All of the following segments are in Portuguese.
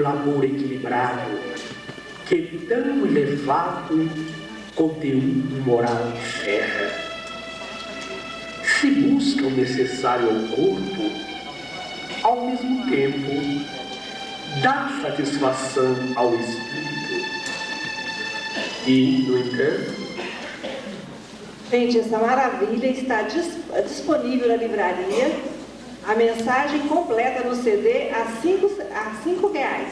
labor equilibrado que tão elevado conteúdo moral encerra. Se busca o necessário ao corpo, ao mesmo tempo dá satisfação ao espírito. E, no entanto, gente, essa maravilha está disponível na livraria. A mensagem completa no CD a R$5.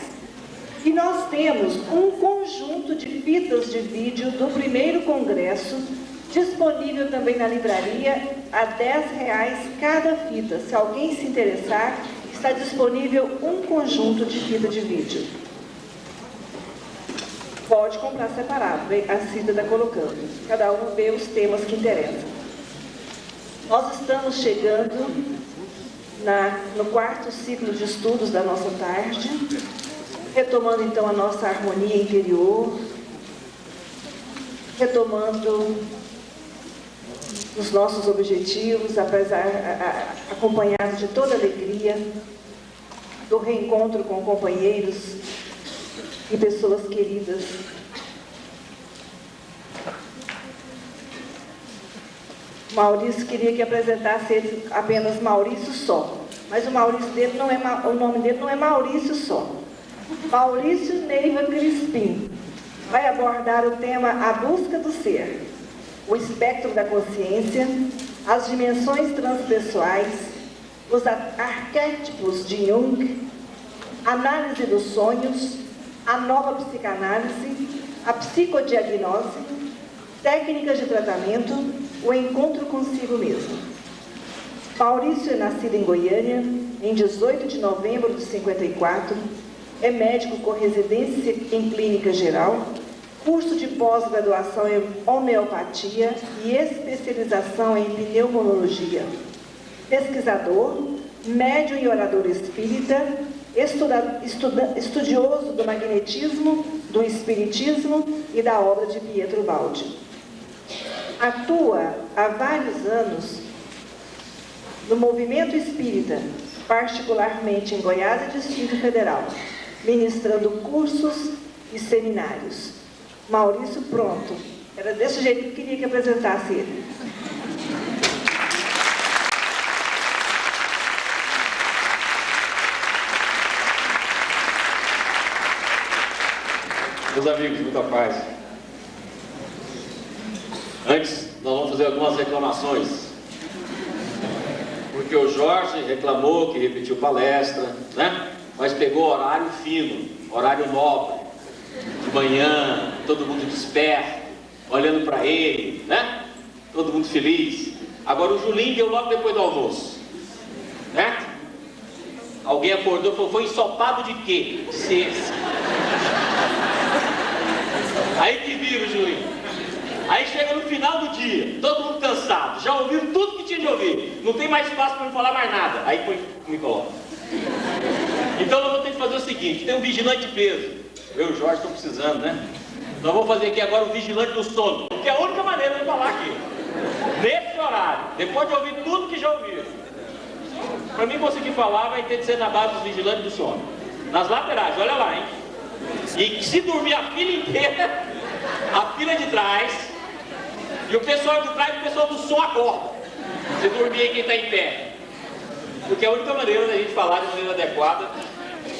E nós temos um conjunto de fitas de vídeo do primeiro congresso, disponível também na livraria a R$10 cada fita. Se alguém se interessar, está disponível um conjunto de fita de vídeo. Pode comprar separado, a Cida está colocando. Cada um vê os temas que interessam. Nós estamos chegando no quarto ciclo de estudos da nossa tarde, retomando então a nossa harmonia interior, retomando os nossos objetivos, acompanhados de toda alegria, do reencontro com companheiros e pessoas queridas. Maurício queria que apresentasse ele apenas Maurício só, mas o nome dele não é Maurício só. Maurício Neiva Crispim vai abordar o tema A Busca do Ser, o espectro da consciência, as dimensões transpessoais, os arquétipos de Jung, análise dos sonhos, a nova psicanálise, a psicodiagnose, técnicas de tratamento, o encontro consigo mesmo. Maurício é nascido em Goiânia, em 18 de novembro de 54, é médico com residência em clínica geral, curso de pós-graduação em homeopatia e especialização em pneumologia. Pesquisador, médium e orador espírita, estudioso do magnetismo, do espiritismo e da obra de Pietro Baldi. Atua há vários anos no movimento espírita, particularmente em Goiás e Distrito Federal, ministrando cursos e seminários. Maurício, pronto. Era desse jeito que queria que apresentasse ele. Meus amigos, muita paz. Antes, nós vamos fazer algumas reclamações. Porque o Jorge reclamou que repetiu palestra, né? Mas pegou horário fino, horário nobre, de manhã, todo mundo desperto, olhando para ele, né? Todo mundo feliz. Agora o Julinho deu logo depois do almoço, né? Alguém acordou e falou, foi ensopado de quê? Ciência. Aí que vira o Julinho. Aí chega no final do dia, todo mundo cansado, já ouviu tudo que tinha de ouvir, não tem mais espaço para não falar mais nada. Aí me coloca. Então nós vamos ter que fazer o seguinte, tem um vigilante de peso. Eu e o Jorge estamos precisando, né? Nós vamos fazer aqui agora o vigilante do sono, que é a única maneira de falar aqui. Nesse horário, depois de ouvir tudo que já ouviram. Para mim conseguir falar, vai ter que ser na base dos vigilantes do sono. Nas laterais, olha lá, hein? E se dormir a fila inteira, a fila de trás, e o pessoal de trás, o pessoal do som acorda. Se dormir aí quem está em pé. Porque é a única maneira da gente falar de maneira adequada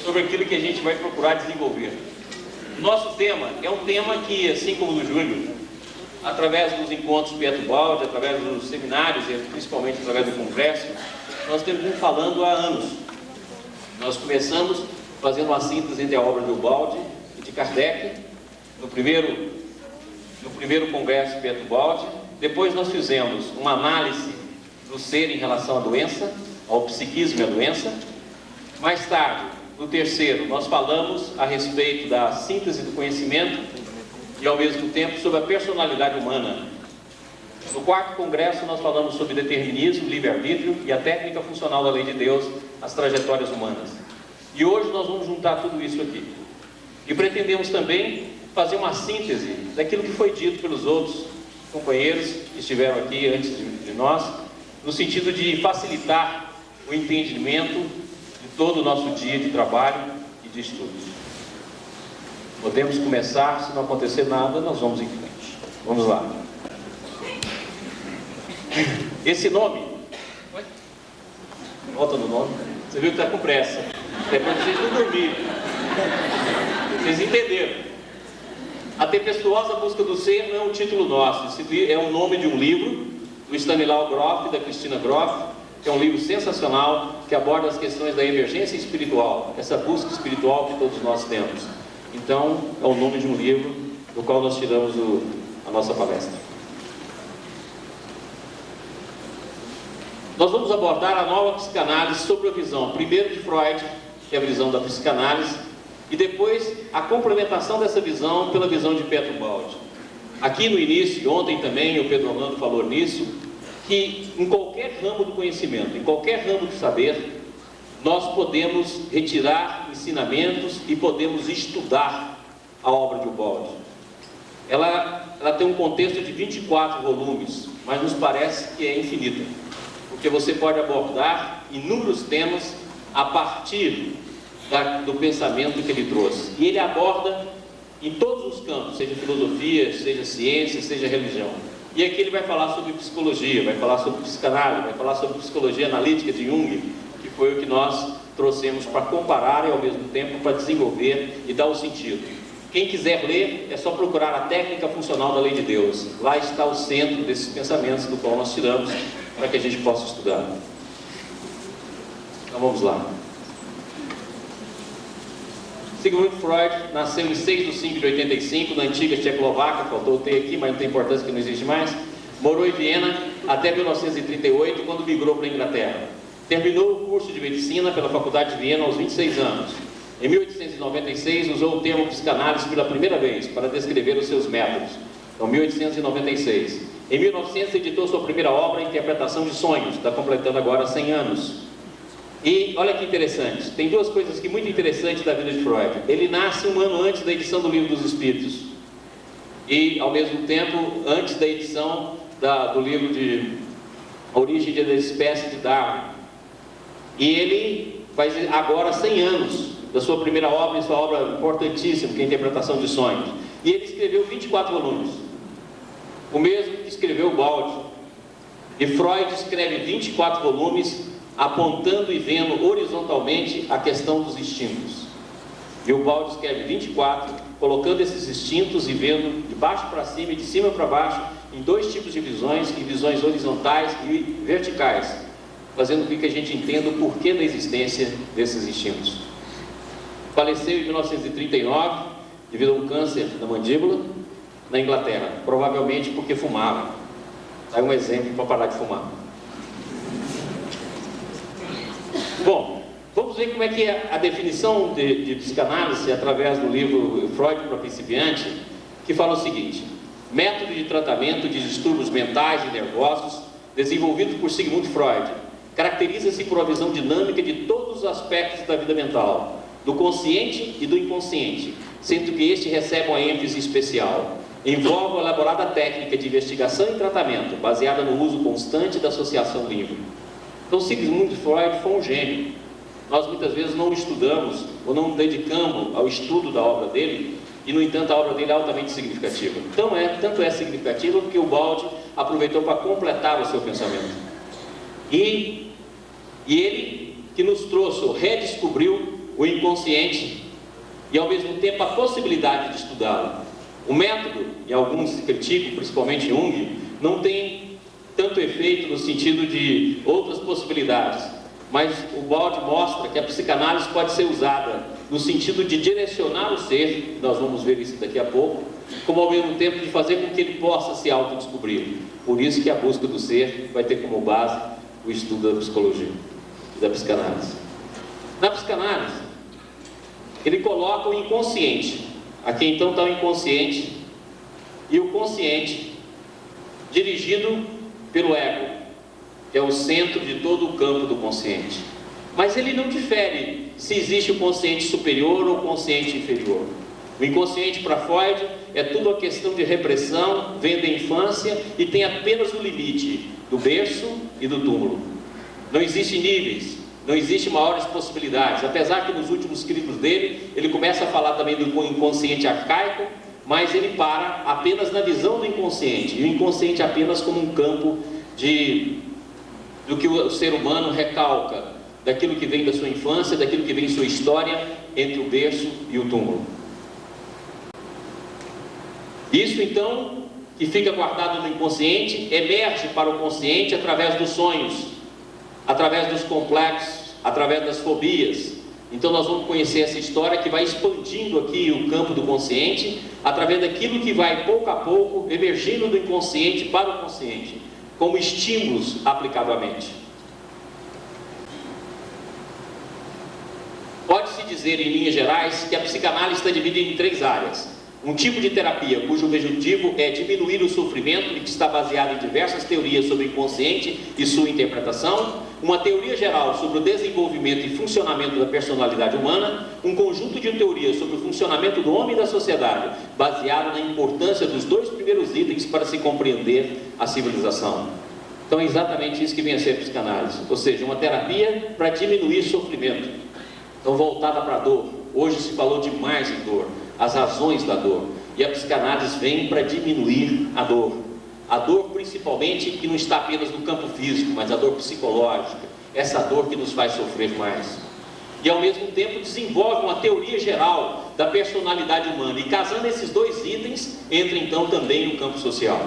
sobre aquilo que a gente vai procurar desenvolver. Nosso tema é um tema que, assim como o do Júlio, através dos encontros Pietro Baldi, através dos seminários e principalmente através do congresso, nós temos vindo falando há anos. Nós começamos fazendo uma síntese entre a obra do Baldi e de Kardec, no primeiro congresso Pietro Baldi. Depois nós fizemos uma análise do ser em relação à doença, ao psiquismo e à doença. Mais tarde, no terceiro, nós falamos a respeito da síntese do conhecimento e ao mesmo tempo sobre a personalidade humana. No quarto congresso nós falamos sobre determinismo, livre-arbítrio e a técnica funcional da lei de Deus, as trajetórias humanas. E hoje nós vamos juntar tudo isso aqui. E pretendemos também fazer uma síntese daquilo que foi dito pelos outros companheiros que estiveram aqui antes de nós, no sentido de facilitar o entendimento de todo o nosso dia de trabalho e de estudos. Podemos começar, se não acontecer nada, nós vamos em frente. Vamos lá. Esse nome... Volta no nome. Você viu que está com pressa. É para vocês não dormirem. Vocês entenderam. A Tempestuosa Busca do Ser não é um título nosso. Esse é o nome de um livro do Stanislaw Grof e da Christina Grof, que é um livro sensacional que aborda as questões da emergência espiritual, essa busca espiritual que todos nós temos. Então, é o nome de um livro do qual nós tiramos a nossa palestra. Nós vamos abordar a nova psicanálise sobre a visão, primeiro de Freud, que é a visão da psicanálise, e depois a complementação dessa visão pela visão de Pedro Baldi. Aqui no início, ontem também, o Pedro Orlando falou nisso, que em qualquer ramo do conhecimento, em qualquer ramo do saber, nós podemos retirar ensinamentos e podemos estudar a obra de Baldi. Ela tem um contexto de 24 volumes, mas nos parece que é infinita, porque você pode abordar inúmeros temas a partir do pensamento que ele trouxe. E ele aborda em todos os campos, seja filosofia, seja ciência, seja religião. E aqui ele vai falar sobre psicologia, vai falar sobre psicanálise, vai falar sobre psicologia analítica de Jung, que foi o que nós trouxemos para comparar e ao mesmo tempo para desenvolver e dar o sentido. Quem quiser ler, é só procurar a técnica funcional da lei de Deus. Lá está o centro desses pensamentos do qual nós tiramos para que a gente possa estudar. Então vamos lá. Sigmund Freud nasceu em 6 de 5 de 85, na antiga Tchecoslováquia, faltou o T aqui, mas não tem importância que não existe mais. Morou em Viena até 1938, quando migrou para a Inglaterra. Terminou o curso de medicina pela Faculdade de Viena aos 26 anos. Em 1896, usou o termo psicanálise pela primeira vez para descrever os seus métodos. Então, 1896. Em 1900, editou sua primeira obra, Interpretação de Sonhos, está completando agora 100 anos. E olha que interessante, tem duas coisas aqui muito interessantes da vida de Freud. Ele nasce um ano antes da edição do Livro dos Espíritos e, ao mesmo tempo, antes da edição do livro de Origem da Espécie de Darwin. E ele faz agora 100 anos da sua primeira obra, e sua obra importantíssima, que é a Interpretação de Sonhos. E ele escreveu 24 volumes, o mesmo que escreveu Baldi. E Freud escreve 24 volumes, apontando e vendo horizontalmente a questão dos instintos. E o Baldi escreve 24, colocando esses instintos e vendo de baixo para cima e de cima para baixo, em dois tipos de visões, em visões horizontais e verticais, fazendo com que a gente entenda o porquê da existência desses instintos. Faleceu em 1939, devido a um câncer da mandíbula, na Inglaterra, provavelmente porque fumava. Aí um exemplo para parar de fumar. Bom, vamos ver como é que é a definição de psicanálise através do livro Freud para Principiante, que fala o seguinte: método de tratamento de distúrbios mentais e nervosos desenvolvido por Sigmund Freud, caracteriza-se por uma visão dinâmica de todos os aspectos da vida mental, do consciente e do inconsciente, sendo que este recebe uma ênfase especial. Envolve uma elaborada técnica de investigação e tratamento, baseada no uso constante da associação livre. Então, Sigmund Freud foi um gênio. Nós muitas vezes não estudamos ou não dedicamos ao estudo da obra dele, e no entanto a obra dele é altamente significativa. Tanto é significativa porque o Baldi aproveitou para completar o seu pensamento. E ele que nos trouxe, redescobriu o inconsciente e ao mesmo tempo a possibilidade de estudá-lo. O método, e alguns criticam, principalmente Jung, não tem tanto efeito no sentido de outras possibilidades, mas o Baldi mostra que a psicanálise pode ser usada no sentido de direcionar o ser, nós vamos ver isso daqui a pouco, como ao mesmo tempo de fazer com que ele possa se autodescobrir. Por isso que a busca do ser vai ter como base o estudo da psicologia e da psicanálise. Na psicanálise, ele coloca o inconsciente. Aqui então está o inconsciente e o consciente dirigido pelo ego, que é o centro de todo o campo do consciente. Mas ele não difere se existe o consciente superior ou o consciente inferior. O inconsciente para Freud é tudo uma questão de repressão, vem da infância e tem apenas o limite do berço e do túmulo. Não existem níveis, não existe maiores possibilidades, apesar que nos últimos escritos dele, ele começa a falar também do inconsciente arcaico, mas ele para apenas na visão do inconsciente, e o inconsciente apenas como um campo do que o ser humano recalca, daquilo que vem da sua infância, daquilo que vem da sua história, entre o berço e o túmulo. Isso então, que fica guardado no inconsciente, emerge para o consciente através dos sonhos, através dos complexos, através das fobias. Então nós vamos conhecer essa história que vai expandindo aqui o campo do consciente, através daquilo que vai pouco a pouco emergindo do inconsciente para o consciente, como estímulos aplicados à mente. Pode-se dizer, em linhas gerais, que a psicanálise está dividida em 3 áreas. Um tipo de terapia cujo objetivo é diminuir o sofrimento e que está baseado em diversas teorias sobre o inconsciente e sua interpretação. Uma teoria geral sobre o desenvolvimento e funcionamento da personalidade humana. Um conjunto de teorias sobre o funcionamento do homem e da sociedade, baseado na importância dos 2 primeiros itens para se compreender a civilização. Então é exatamente isso que vem a ser a psicanálise, ou seja, uma terapia para diminuir sofrimento. Então voltada para a dor. Hoje se falou demais em dor, as razões da dor, e a psicanálise vem para diminuir a dor principalmente que não está apenas no campo físico, mas a dor psicológica, essa dor que nos faz sofrer mais, e ao mesmo tempo desenvolve uma teoria geral da personalidade humana, e casando esses 2 itens, entra então também no campo social.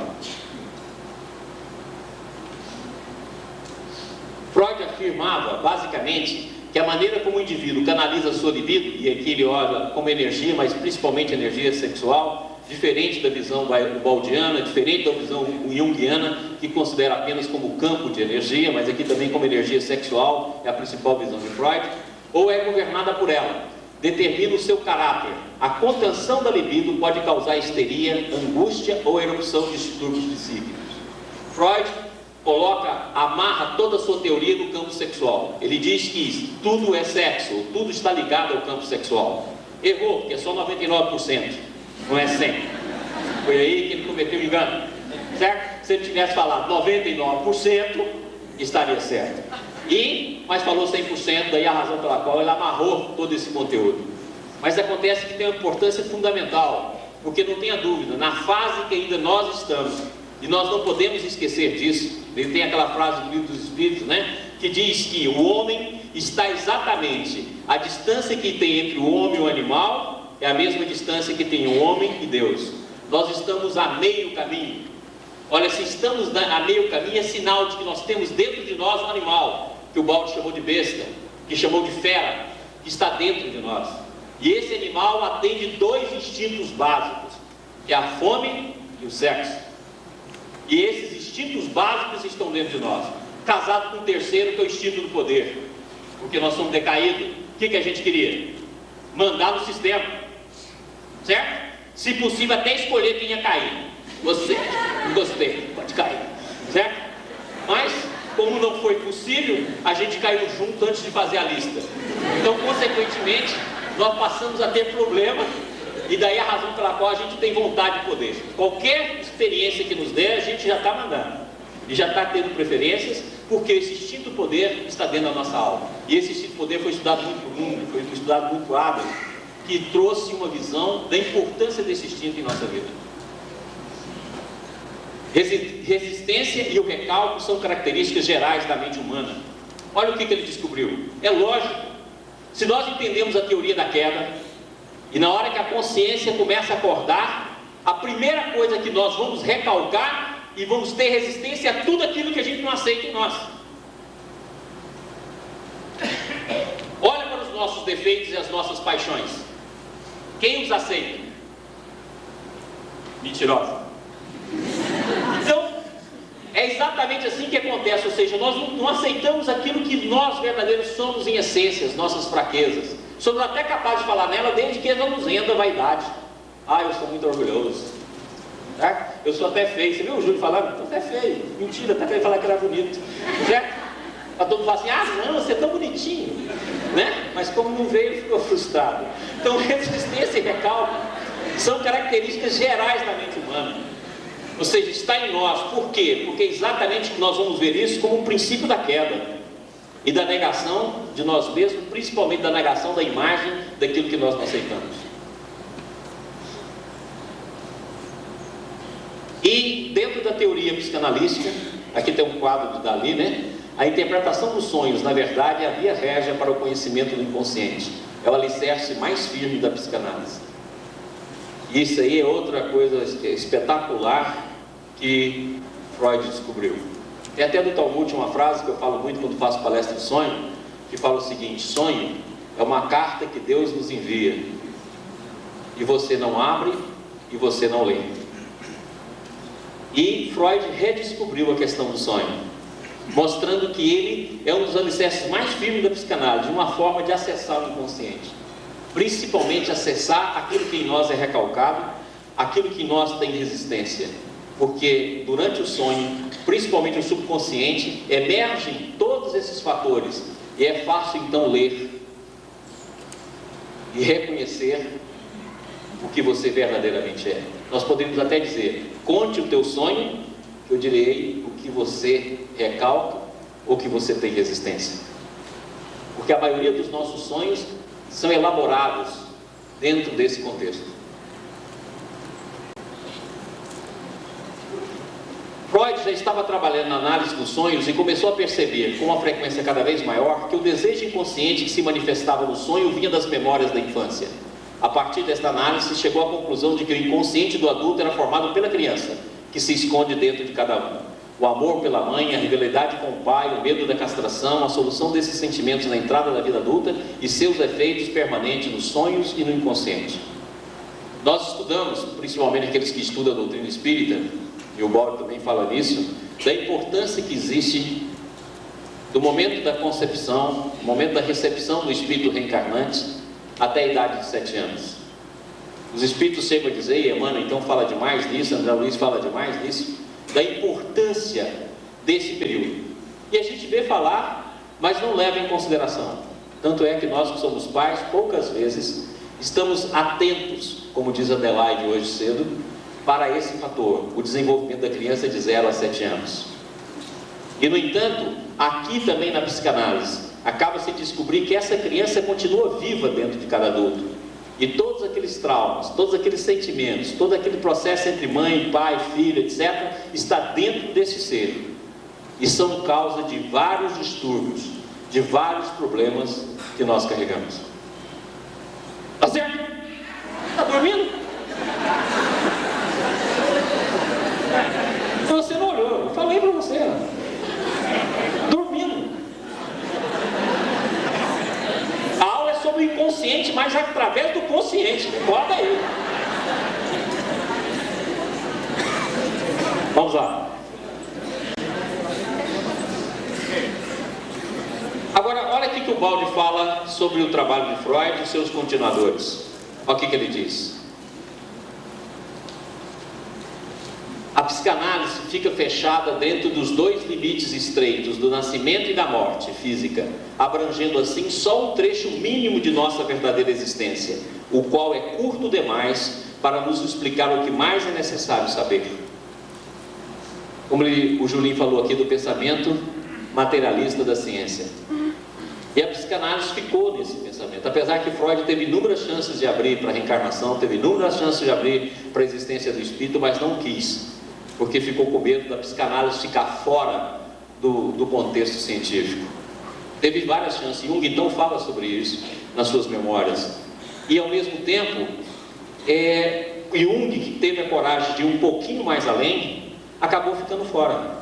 Freud afirmava basicamente que a maneira como o indivíduo canaliza a sua libido, e aqui ele olha como energia, mas principalmente energia sexual, diferente da visão baldiana, diferente da visão junguiana, que considera apenas como campo de energia, mas aqui também como energia sexual, é a principal visão de Freud, ou é governada por ela, determina o seu caráter. A contenção da libido pode causar histeria, angústia ou erupção de distúrbios psíquicos. Freud amarra toda a sua teoria no campo sexual. Ele diz que tudo é sexo, tudo está ligado ao campo sexual. Errou, porque é só 99%, não é 100%. Foi aí que ele cometeu engano, certo? Se ele tivesse falado 99%, estaria certo. Mas falou 100%, daí a razão pela qual ele amarrou todo esse conteúdo. Mas acontece que tem uma importância fundamental, porque não tenha dúvida, na fase que ainda nós estamos, e nós não podemos esquecer disso. Ele tem aquela frase do Livro dos Espíritos, né? Que diz que o homem está exatamente a distância que tem entre o homem e o animal, é a mesma distância que tem o homem e Deus. Nós estamos a meio caminho. Olha, se estamos a meio caminho, é sinal de que nós temos dentro de nós um animal, que o Baldi chamou de besta, que chamou de fera, que está dentro de nós. E esse animal atende 2 instintos básicos, que é a fome e o sexo. E esses instintos básicos estão dentro de nós, casado com o terceiro, que é o instinto do poder, porque nós somos decaídos. O que a gente queria? Mandar no sistema, certo? Se possível até escolher quem ia cair. Você, gostei, pode cair, certo? Mas como não foi possível, a gente caiu junto antes de fazer a lista. Então consequentemente nós passamos a ter problema. E daí a razão pela qual a gente tem vontade de poder. Qualquer experiência que nos dê, a gente já está mandando. E já está tendo preferências, porque esse instinto do poder está dentro da nossa alma. E esse instinto do poder foi estudado muito por Jung, foi estudado muito por Adler, que trouxe uma visão da importância desse instinto em nossa vida. Resistência e o recalque são características gerais da mente humana. Olha o que ele descobriu. É lógico, se nós entendemos a teoria da queda, e na hora que a consciência começa a acordar, a primeira coisa que nós vamos recalcar e vamos ter resistência a tudo aquilo que a gente não aceita em nós. Olha para os nossos defeitos e as nossas paixões. Quem os aceita? Mentirosa. Então, é exatamente assim que acontece, ou seja, nós não aceitamos aquilo que nós verdadeiros somos em essência, as nossas fraquezas. Somos até capazes de falar nela desde que ela nos renda a vaidade. Eu sou muito orgulhoso, certo? Eu sou até feio. Você viu o Júlio falando? Eu sou até feio. Mentira, até para ele falar que era bonito, certo? Para todo mundo falar assim, não, você é tão bonitinho, né? Mas como não veio, ficou frustrado. Então resistência e recalque são características gerais da mente humana, ou seja, está em nós. Por quê? Porque exatamente nós vamos ver isso como um princípio da queda. e da negação de nós mesmos, principalmente da negação da imagem daquilo que nós não aceitamos. E dentro da teoria psicanalística, aqui tem um quadro de Dali, né? A interpretação dos sonhos, na verdade, é a via régia para o conhecimento do inconsciente. É o alicerce mais firme da psicanálise. E isso aí é outra coisa espetacular que Freud descobriu. Tem até no Talmud uma frase que eu falo muito quando faço palestra de sonho, que fala o seguinte: sonho é uma carta que Deus nos envia, e você não abre e você não lê. E Freud redescobriu a questão do sonho, mostrando que ele é um dos alicerces mais firmes da psicanálise, uma forma de acessar o inconsciente, principalmente acessar aquilo que em nós é recalcado, aquilo que em nós tem resistência, porque durante o sonho, principalmente o subconsciente, emergem todos esses fatores, e é fácil então ler e reconhecer o que você verdadeiramente é. Nós podemos até dizer: conte o teu sonho, que eu direi o que você recalca ou que você tem resistência. Porque a maioria dos nossos sonhos são elaborados dentro desse contexto. Freud já estava trabalhando na análise dos sonhos e começou a perceber, com uma frequência cada vez maior, que o desejo inconsciente que se manifestava no sonho vinha das memórias da infância. A partir desta análise, chegou à conclusão de que o inconsciente do adulto era formado pela criança, que se esconde dentro de cada um. O amor pela mãe, a rivalidade com o pai, o medo da castração, a solução desses sentimentos na entrada da vida adulta e seus efeitos permanentes nos sonhos e no inconsciente. Nós estudamos, principalmente aqueles que estudam a doutrina espírita, e o Baldi também fala nisso, da importância que existe do momento da concepção, do momento da recepção do espírito reencarnante, até a idade de 7 anos. Os espíritos chegam a dizer, e Emmanuel então fala demais disso, André Luiz fala demais disso, da importância desse período. E a gente vê falar, mas não leva em consideração. Tanto é que nós que somos pais, poucas vezes estamos atentos, como diz Adelaide hoje cedo, para esse fator, o desenvolvimento da criança de 0 a 7 anos. E no entanto, aqui também na psicanálise, acaba-se descobrir que essa criança continua viva dentro de cada adulto. E todos aqueles traumas, todos aqueles sentimentos, todo aquele processo entre mãe, pai, filho, etc., está dentro desse ser. E são causa de vários distúrbios, de vários problemas que nós carregamos. Tá certo? Tá dormindo? Você não olhou, eu falei para você. Dormindo. A aula é sobre o inconsciente, mas através do consciente. Bota aí. Vamos lá. Agora, olha aqui que o Baldi fala sobre o trabalho de Freud e seus continuadores. Olha o que ele diz. A psicanálise fica fechada dentro dos 2 limites estreitos do nascimento e da morte física, abrangendo assim só um trecho mínimo de nossa verdadeira existência, o qual é curto demais para nos explicar o que mais é necessário saber. Como o Julinho falou aqui do pensamento materialista da ciência. E a psicanálise ficou nesse pensamento, apesar que Freud teve inúmeras chances de abrir para a reencarnação, teve inúmeras chances de abrir para a existência do espírito, mas não quis. Porque ficou com medo da psicanálise ficar fora do contexto científico. Teve várias chances, Jung então fala sobre isso nas suas memórias. E ao mesmo tempo, Jung, que teve a coragem de ir um pouquinho mais além, acabou ficando fora.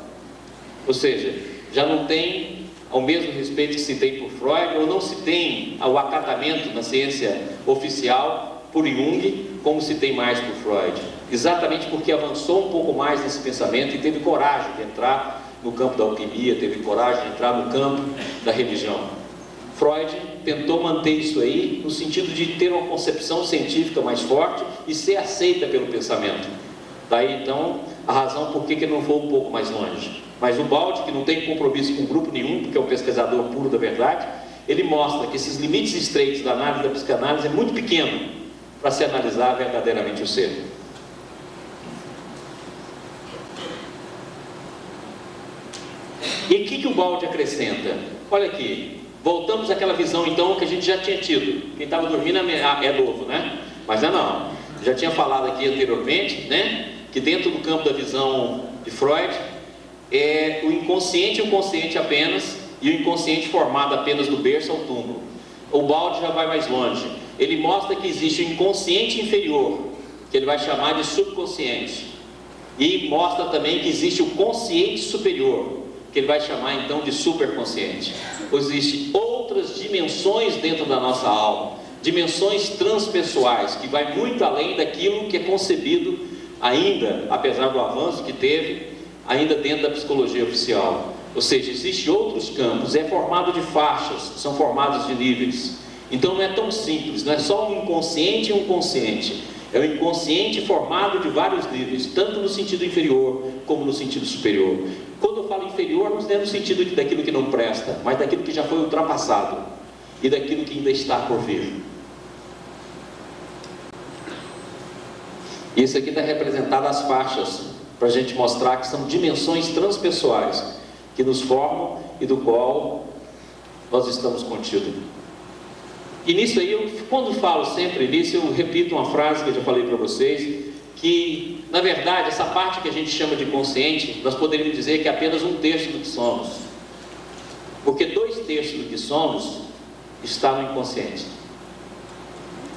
Ou seja, já não tem ao mesmo respeito que se tem por Freud, ou não se tem o acatamento na ciência oficial por Jung, como se tem mais por Freud. Exatamente porque avançou um pouco mais nesse pensamento e teve coragem de entrar no campo da alquimia, teve coragem de entrar no campo da religião. Freud tentou manter isso aí no sentido de ter uma concepção científica mais forte e ser aceita pelo pensamento. Daí então a razão por que ele não foi um pouco mais longe. Mas o Baldi, que não tem compromisso com grupo nenhum, porque é um pesquisador puro da verdade, ele mostra que esses limites estreitos da análise da psicanálise é muito pequeno para se analisar verdadeiramente o ser. E o que o Baldi acrescenta? olha aqui, voltamos àquela visão então que a gente já tinha tido. Quem estava dormindo é novo, né? Mas não. Já tinha falado aqui anteriormente, né? Que dentro do campo da visão de Freud, é o inconsciente e o consciente apenas, e o inconsciente formado apenas do berço ao túmulo. O Baldi já vai mais longe. Ele mostra que existe o inconsciente inferior, que ele vai chamar de subconsciente. E mostra também que existe o consciente superior, que ele vai chamar então de superconsciente. Existem outras dimensões dentro da nossa alma, dimensões transpessoais, que vai muito além daquilo que é concebido ainda, apesar do avanço que teve, ainda dentro da psicologia oficial. Ou seja, existem outros campos, é formado de faixas, são formados de níveis. Então não é tão simples, não é só um inconsciente e um consciente. É o inconsciente formado de vários níveis, tanto no sentido inferior como no sentido superior. Quando eu falo inferior, não é no sentido daquilo que não presta, mas daquilo que já foi ultrapassado e daquilo que ainda está por vir. Isso aqui está representado as faixas, para a gente mostrar que são dimensões transpessoais que nos formam e do qual nós estamos contidos. E nisso aí, quando falo sempre nisso, eu repito uma frase que eu já falei para vocês, que na verdade essa parte que a gente chama de consciente, nós poderíamos dizer que é apenas 1/3 do que somos, porque 2/3 do que somos está no inconsciente.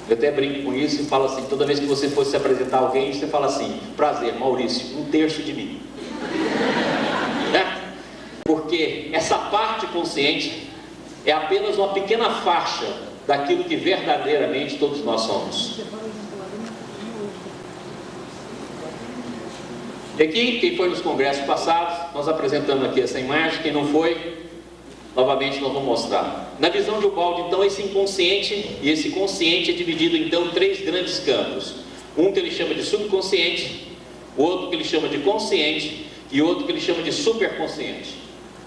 Eu até brinco com isso e falo assim, toda vez que você fosse se apresentar a alguém, você fala assim: prazer, Maurício, 1/3 de mim. Né? Porque essa parte consciente é apenas uma pequena faixa daquilo que verdadeiramente todos nós somos. E aqui, quem foi nos congressos passados, nós apresentamos aqui essa imagem. Quem não foi, novamente nós vamos mostrar. Na visão de Ubaldi, então, esse inconsciente, e esse consciente é dividido então em 3 grandes campos. Um que ele chama de subconsciente, o outro que ele chama de consciente, e outro que ele chama de superconsciente.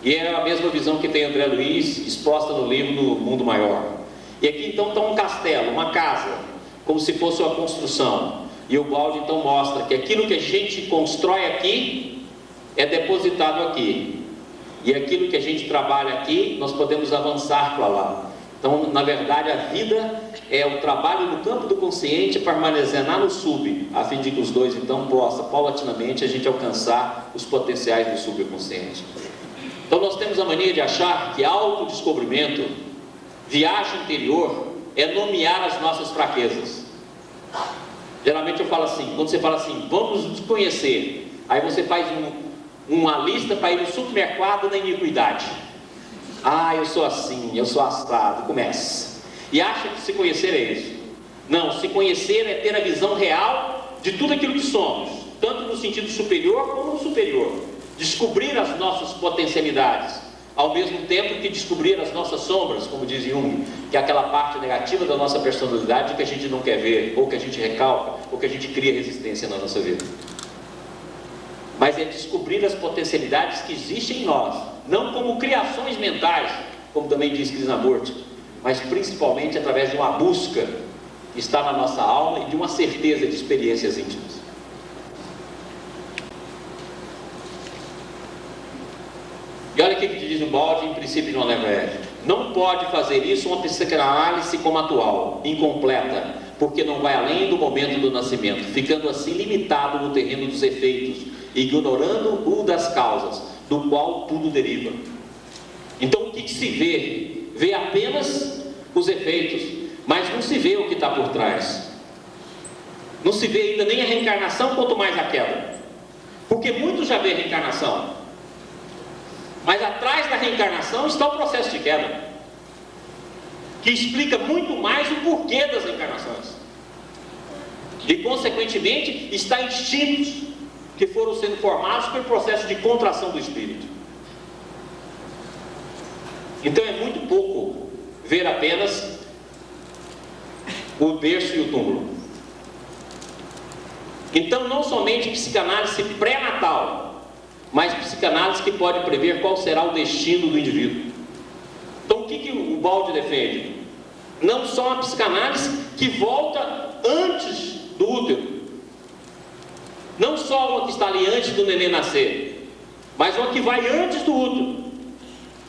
E é a mesma visão que tem André Luiz, exposta no livro do Mundo Maior. E aqui então está um castelo, uma casa, como se fosse uma construção. E o Ubaldi então mostra que aquilo que a gente constrói aqui é depositado aqui. E aquilo que a gente trabalha aqui, nós podemos avançar para lá. Então, na verdade, a vida é o trabalho no campo do consciente para armazenar no sub, a fim de que os dois então possam, paulatinamente, a gente alcançar os potenciais do subconsciente. Então, nós temos a mania de achar que autodescobrimento, viagem interior, é nomear as nossas fraquezas. Geralmente eu falo assim, quando você fala assim, vamos nos conhecer, aí você faz uma lista para ir no supermercado da iniquidade. Ah, eu sou assim, eu sou assado, começa. E acha que se conhecer é isso. Não, se conhecer é ter a visão real de tudo aquilo que somos, tanto no sentido superior como no superior. Descobrir as nossas potencialidades, ao mesmo tempo que descobrir as nossas sombras, como diz Jung, que é aquela parte negativa da nossa personalidade que a gente não quer ver, ou que a gente recalca, ou que a gente cria resistência na nossa vida. Mas é descobrir as potencialidades que existem em nós, não como criações mentais, como também diz Krishnamurti, mas principalmente através de uma busca que está na nossa alma e de uma certeza de experiências íntimas. E olha o que diz o Ubaldi em Princípio de uma Leva Ética. Não pode fazer isso uma psicanálise como a atual, incompleta, porque não vai além do momento do nascimento, ficando assim limitado no terreno dos efeitos, ignorando o das causas, do qual tudo deriva. Então o que se vê? Vê apenas os efeitos, mas não se vê o que está por trás. Não se vê ainda nem a reencarnação, quanto mais a queda. Porque muitos já vê a reencarnação, mas atrás da reencarnação está o processo de queda, que explica muito mais o porquê das reencarnações. E consequentemente está instintos que foram sendo formados pelo processo de contração do espírito. Então é muito pouco ver apenas o berço e o túmulo. Então não somente psicanálise pré-natal, mas psicanálise que pode prever qual será o destino do indivíduo. Então o que o Ubaldi defende? Não só uma psicanálise que volta antes do útero, não só uma que está ali antes do neném nascer, mas uma que vai antes do útero,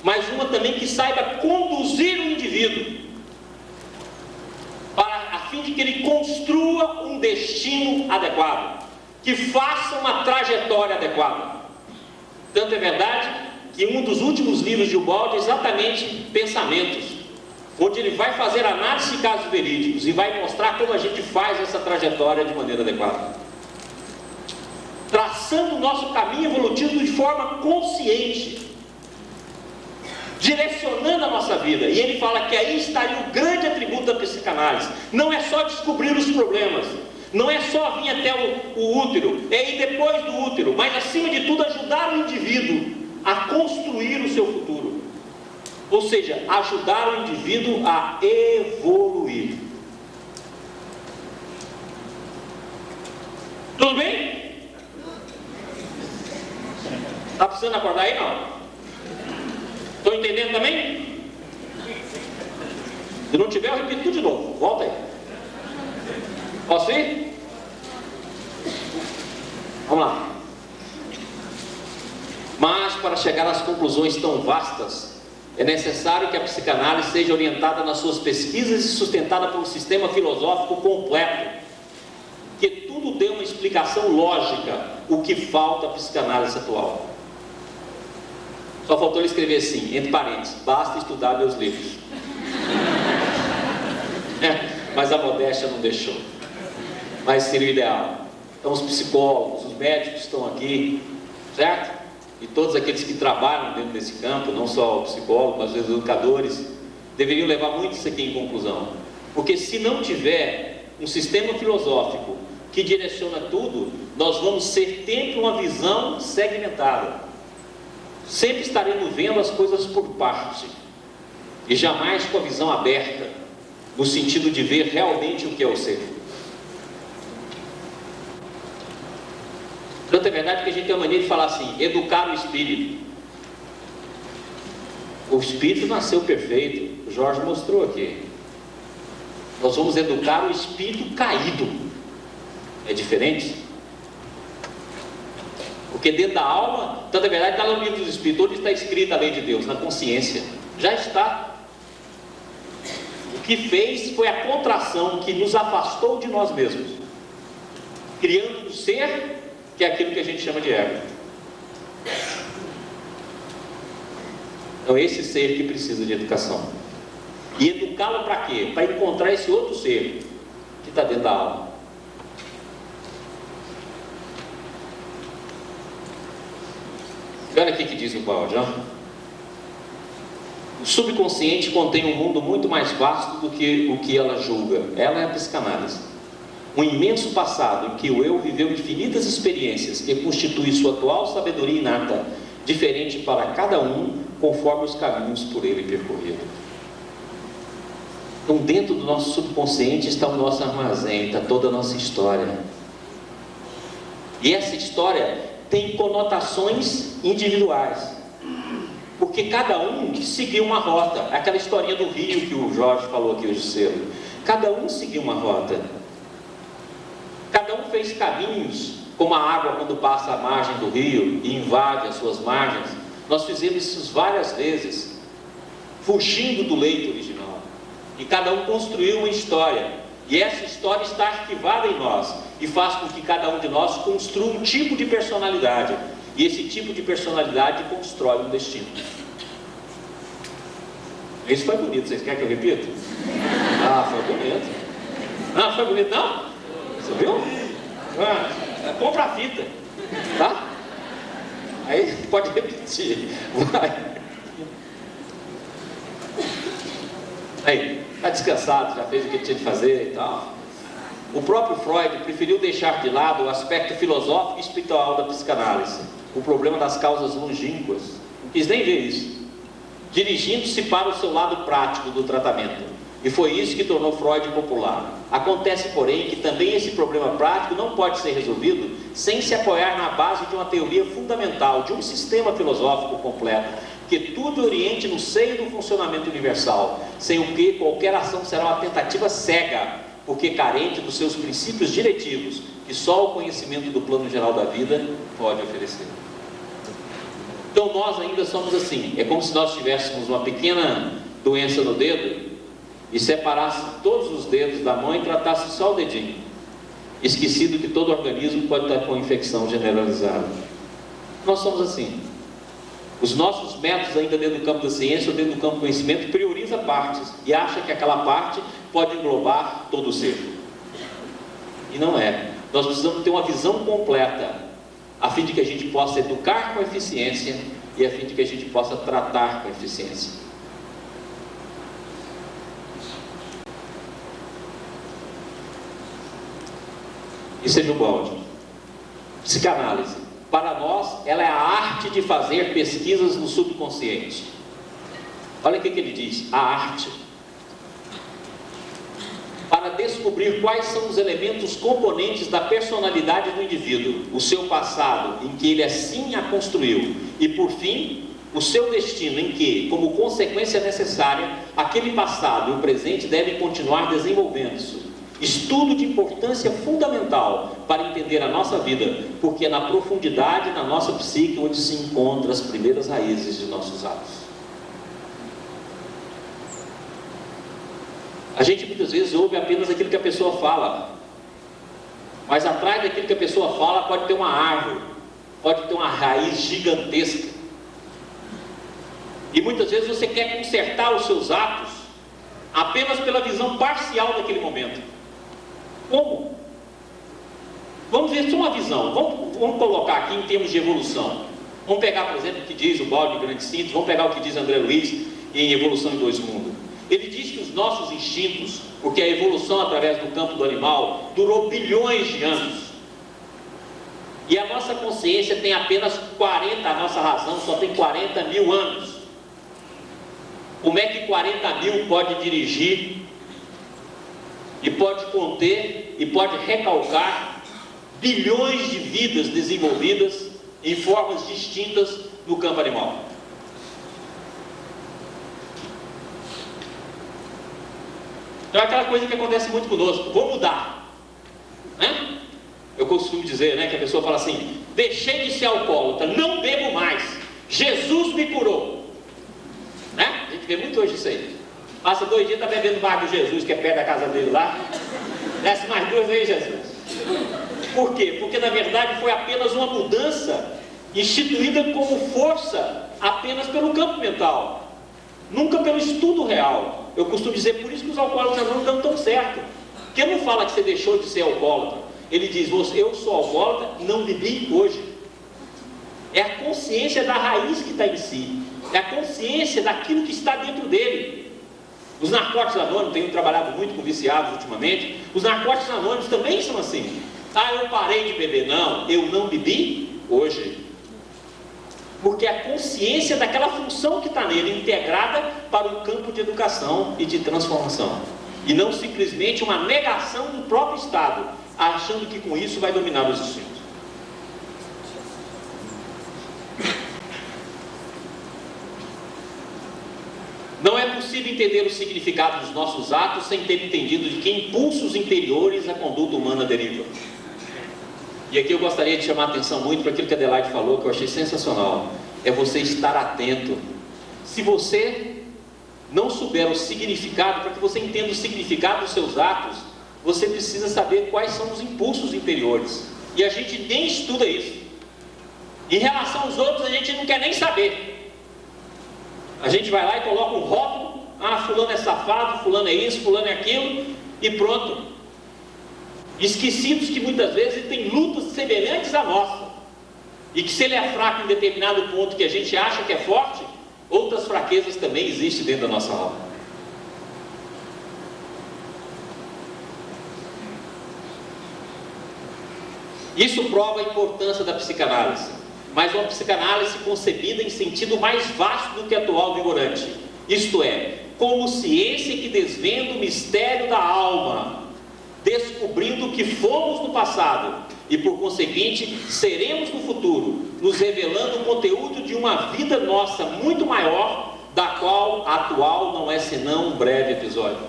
mas uma também que saiba conduzir o indivíduo, a fim de que ele construa um destino adequado, que faça uma trajetória adequada. Tanto é verdade que um dos últimos livros de Ubaldi é exatamente Pensamentos, onde ele vai fazer análise de casos verídicos e vai mostrar como a gente faz essa trajetória de maneira adequada, traçando o nosso caminho evolutivo de forma consciente, direcionando a nossa vida. E ele fala que aí estaria o grande atributo da psicanálise. Não é só descobrir os problemas, não é só vir até o útero, é ir depois do útero, mas acima de tudo ajudar o indivíduo a construir o seu futuro, ou seja, ajudar o indivíduo a evoluir. Tudo bem? Está precisando acordar aí, não? Estão entendendo também? Se não tiver, eu repito tudo de novo. Volta aí. Posso ir? Vamos lá. Mas para chegar às conclusões tão vastas, é necessário que a psicanálise seja orientada nas suas pesquisas e sustentada por um sistema filosófico completo, que tudo dê uma explicação lógica, o que falta à psicanálise atual. Só faltou ele escrever assim, entre parênteses: basta estudar meus livros. Mas a modéstia não deixou. Mas seria o ideal. Então os psicólogos, os médicos estão aqui, certo? E todos aqueles que trabalham dentro desse campo, não só o psicólogo, mas os educadores, deveriam levar muito isso aqui em conclusão. Porque se não tiver um sistema filosófico que direciona tudo, nós vamos ter sempre uma visão segmentada. Sempre estaremos vendo as coisas por parte, e jamais com a visão aberta, no sentido de ver realmente o que é o ser. Tanto é verdade que a gente tem a mania de falar assim: educar o espírito. O espírito nasceu perfeito, o Jorge mostrou aqui. Nós vamos educar o espírito caído. É diferente? Porque dentro da alma, tanto é verdade, está no livro dos Espíritos, onde está escrita a lei de Deus, na consciência. Já está. O que fez foi a contração que nos afastou de nós mesmos, criando um ser que é aquilo que a gente chama de ego. Então esse ser que precisa de educação. E educá-lo para quê? Para encontrar esse outro ser que está dentro da alma. Olha aqui que diz o Ubaldi, ó. O subconsciente contém um mundo muito mais vasto do que o que ela julga. Ela é a psicanálise. Um imenso passado em que o eu viveu infinitas experiências que constituem sua atual sabedoria inata, diferente para cada um, conforme os caminhos por ele percorrido. Então dentro do nosso subconsciente está o nosso armazém, está toda a nossa história. E essa história tem conotações individuais, porque cada um seguiu uma rota. Aquela historinha do rio que o Jorge falou aqui hoje cedo. Cada um seguiu uma rota, cada um fez caminhos, como a água quando passa a margem do rio e invade as suas margens. Nós fizemos isso várias vezes, fugindo do leito original, e cada um construiu uma história, e essa história está arquivada em nós, e faz com que cada um de nós construa um tipo de personalidade, e esse tipo de personalidade constrói um destino. Isso foi bonito, vocês querem que eu repita? Ah, foi bonito. Não, foi bonito não? Você viu? Compra a fita, tá? Aí pode repetir. Vai. Aí, está descansado, já fez o que tinha de fazer e tal. O próprio Freud preferiu deixar de lado o aspecto filosófico e espiritual da psicanálise, o problema das causas longínquas. Não quis nem ver isso, dirigindo-se para o seu lado prático do tratamento. E foi isso que tornou Freud popular. Acontece, porém, que também esse problema prático não pode ser resolvido sem se apoiar na base de uma teoria fundamental, de um sistema filosófico completo, que tudo oriente no seio do funcionamento universal, sem o que qualquer ação será uma tentativa cega, porque carente dos seus princípios diretivos, que só o conhecimento do plano geral da vida pode oferecer. Então nós ainda somos assim. É como se nós tivéssemos uma pequena doença no dedo e separasse todos os dedos da mão e tratasse só o dedinho, esquecido que todo organismo pode estar com infecção generalizada. Nós somos assim. Os nossos métodos ainda dentro do campo da ciência ou dentro do campo do conhecimento prioriza partes e acha que aquela parte pode englobar todo o ser. E não é. Nós precisamos ter uma visão completa, a fim de que a gente possa educar com eficiência e a fim de que a gente possa tratar com eficiência. Isso é Gilbaldi. Psicanálise. Para nós, ela é a arte de fazer pesquisas no subconsciente. Olha o que ele diz: a arte. Para descobrir quais são os elementos componentes da personalidade do indivíduo, o seu passado, em que ele assim a construiu, e por fim, o seu destino, em que, como consequência necessária, aquele passado e o presente devem continuar desenvolvendo-se. Estudo de importância fundamental para entender a nossa vida, porque é na profundidade da nossa psique onde se encontram as primeiras raízes de nossos atos. A gente muitas vezes ouve apenas aquilo que a pessoa fala, mas atrás daquilo que a pessoa fala pode ter uma árvore, pode ter uma raiz gigantesca. E muitas vezes você quer consertar os seus atos apenas pela visão parcial daquele momento. Como? Vamos ver só uma visão. Vamos colocar aqui em termos de evolução. Vamos pegar, por exemplo, o que diz o Balde em Grande Síntese, vamos pegar o que diz André Luiz em Evolução em Dois Mundos. Ele diz que os nossos instintos, porque a evolução através do campo do animal durou bilhões de anos, e a nossa consciência tem apenas 40, a nossa razão só tem 40 mil anos. Como é que 40 mil pode dirigir e pode conter e pode recalcar bilhões de vidas desenvolvidas em formas distintas no campo animal? Então é aquela coisa que acontece muito conosco: vou mudar, né? Eu costumo dizer, né, que a pessoa fala assim: deixei de ser alcoólatra, não bebo mais, Jesus me curou, né? A gente vê muito hoje isso aí. Passa 2 dias, está bebendo bar do Jesus, que é perto da casa dele lá, desce mais 2 vezes Jesus. Por quê? Porque na verdade foi apenas uma mudança instituída como força apenas pelo campo mental, nunca pelo estudo real. Eu costumo dizer, por isso que os alcoólatras não dão tão certo, porque ele não fala que você deixou de ser alcoólatra, ele diz: eu sou alcoólatra, não bebi hoje. É a consciência da raiz que está em si, é a consciência daquilo que está dentro dele. Os narcóticos anônimos, tenho trabalhado muito com viciados ultimamente, os narcóticos anônimos também são assim. Eu parei de beber. Não, eu não bebi hoje. Porque é a consciência daquela função que está nele, integrada para um campo de educação e de transformação. E não simplesmente uma negação do próprio estado, achando que com isso vai dominar os instintos. Não é possível entender o significado dos nossos atos sem ter entendido de que impulsos interiores a conduta humana deriva. E aqui eu gostaria de chamar a atenção muito para aquilo que a Adelaide falou, que eu achei sensacional. É você estar atento. Se você não souber o significado, para que você entenda o significado dos seus atos, você precisa saber quais são os impulsos interiores. E a gente nem estuda isso. Em relação aos outros, a gente não quer nem saber. A gente vai lá e coloca um rótulo: fulano é safado, fulano é isso, fulano é aquilo, e pronto. Esquecidos que muitas vezes ele tem lutas semelhantes à nossa, e que se ele é fraco em determinado ponto que a gente acha que é forte, outras fraquezas também existem dentro da nossa alma. Isso prova a importância da psicanálise, mas uma psicanálise concebida em sentido mais vasto do que a atual vigorante, isto é, como ciência que desvenda o mistério da alma, descobrindo o que fomos no passado e, por conseguinte, seremos no futuro, nos revelando o conteúdo de uma vida nossa muito maior, da qual a atual não é senão um breve episódio.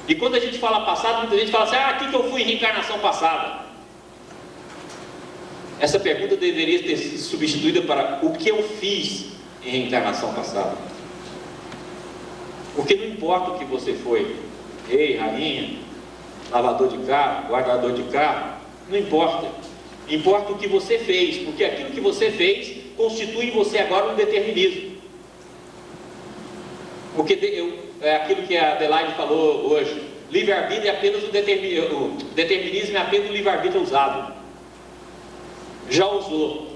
E quando a gente fala passado, muita gente fala assim: aqui que eu fui em reencarnação passada. essa pergunta deveria ter sido substituída para o que eu fiz em reencarnação passada. Porque não importa o que você foi, rei, rainha, lavador de carro, guardador de carro, não importa. Importa o que você fez, porque aquilo que você fez constitui em você agora um determinismo. Porque é aquilo que a Adelaide falou hoje, livre-arbítrio é apenas o determinismo é apenas o livre-arbítrio usado. Já usou.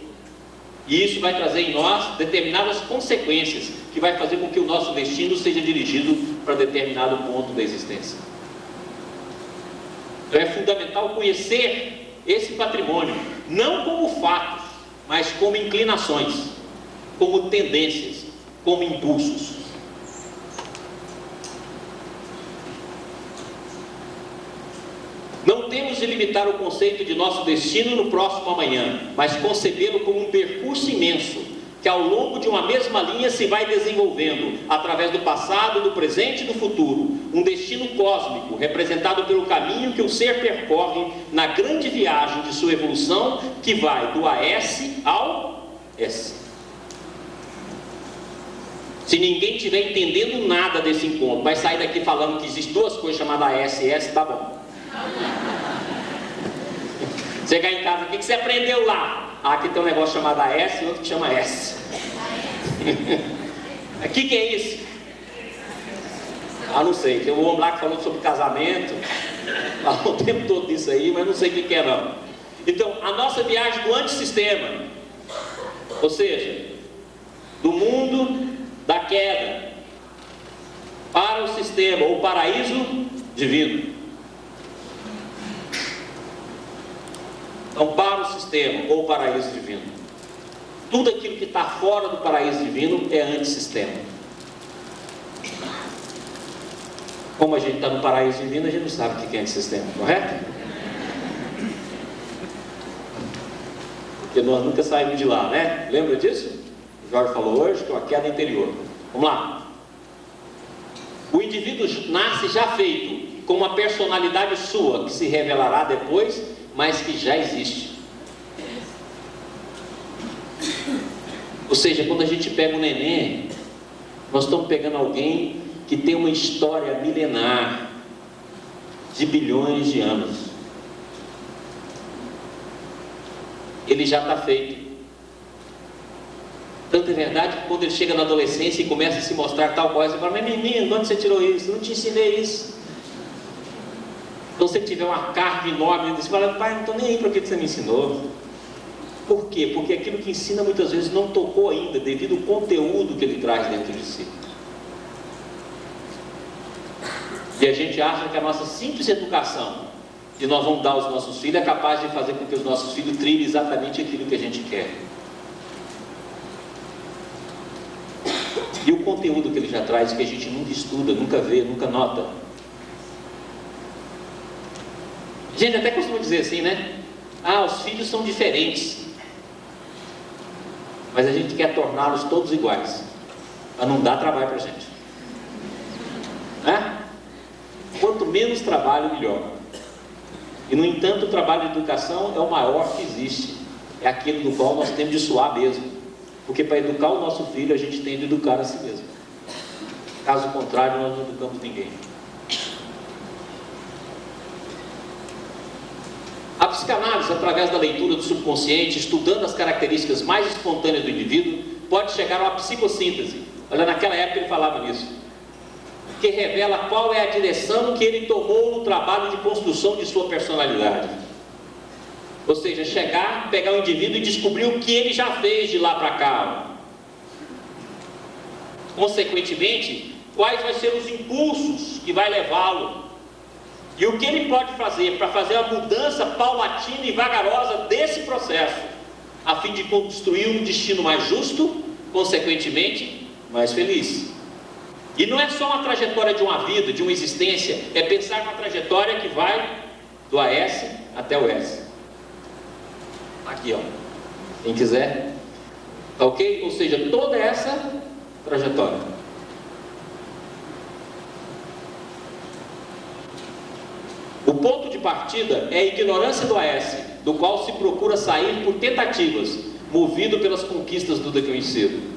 E isso vai trazer em nós determinadas consequências, que vai fazer com que o nosso destino seja dirigido para determinado ponto da existência. Então é fundamental conhecer esse patrimônio, não como fatos, mas como inclinações, como tendências, como impulsos. Não temos de limitar o conceito de nosso destino no próximo amanhã, mas concebê-lo como um percurso imenso, que ao longo de uma mesma linha se vai desenvolvendo, através do passado, do presente e do futuro, um destino cósmico, representado pelo caminho que o ser percorre na grande viagem de sua evolução, que vai do AS ao S. Se ninguém estiver entendendo nada desse encontro, vai sair daqui falando que existem duas coisas chamadas AS e S, tá bom. Chegar em casa, o que você aprendeu lá? Aqui tem um negócio chamado AS e outro que chama S. O que é isso? Não sei. Tem um homem lá que falou sobre casamento, falou o tempo todo disso aí, mas não sei o que é não. Então, a nossa viagem do antissistema, ou seja, do mundo da queda para o sistema, o paraíso divino. Então, para o sistema ou paraíso divino, tudo aquilo que está fora do paraíso divino é antissistema. Como a gente está no paraíso divino, a gente não sabe o que é antissistema, correto? Porque nós nunca saímos de lá, né? Lembra disso? O Jorge falou hoje que é uma queda interior. Vamos lá. O indivíduo nasce já feito com uma personalidade sua, que se revelará depois, mas que já existe. Ou seja, quando a gente pega um neném, nós estamos pegando alguém que tem uma história milenar de bilhões de anos. Ele já está feito. Tanto é verdade que quando ele chega na adolescência e começa a se mostrar tal coisa, você fala, mas menino, onde você tirou isso? Eu não te ensinei isso. Então, se ele tiver uma carga enorme, você fala, pai, não estou nem aí para o que você me ensinou. Por quê? Porque aquilo que ensina muitas vezes não tocou ainda, devido ao conteúdo que ele traz dentro de si. E a gente acha que a nossa simples educação, que nós vamos dar aos nossos filhos, é capaz de fazer com que os nossos filhos trilhem exatamente aquilo que a gente quer. E o conteúdo que ele já traz, que a gente nunca estuda, nunca vê, nunca nota. A gente até costuma dizer assim, né? Os filhos são diferentes. Mas a gente quer torná-los todos iguais, para não dar trabalho para a gente. Né? Quanto menos trabalho, melhor. E, no entanto, o trabalho de educação é o maior que existe. É aquele do qual nós temos de suar mesmo. Porque para educar o nosso filho, a gente tem de educar a si mesmo. Caso contrário, nós não educamos ninguém. A psicanálise, através da leitura do subconsciente, estudando as características mais espontâneas do indivíduo, pode chegar a uma psicossíntese. Olha, naquela época ele falava nisso. Que revela qual é a direção que ele tomou no trabalho de construção de sua personalidade. Ou seja, chegar, pegar o indivíduo e descobrir o que ele já fez de lá para cá. Consequentemente, quais vão ser os impulsos que vai levá-lo. E o que ele pode fazer para fazer a mudança paulatina e vagarosa desse processo, a fim de construir um destino mais justo, consequentemente, mais feliz. E não é só uma trajetória de uma vida, de uma existência, é pensar numa trajetória que vai do AS até o S. Aqui, ó. Quem quiser. Tá ok? Ou seja, toda essa trajetória. O ponto de partida é a ignorância do AS do qual se procura sair por tentativas, movido pelas conquistas do desconhecido.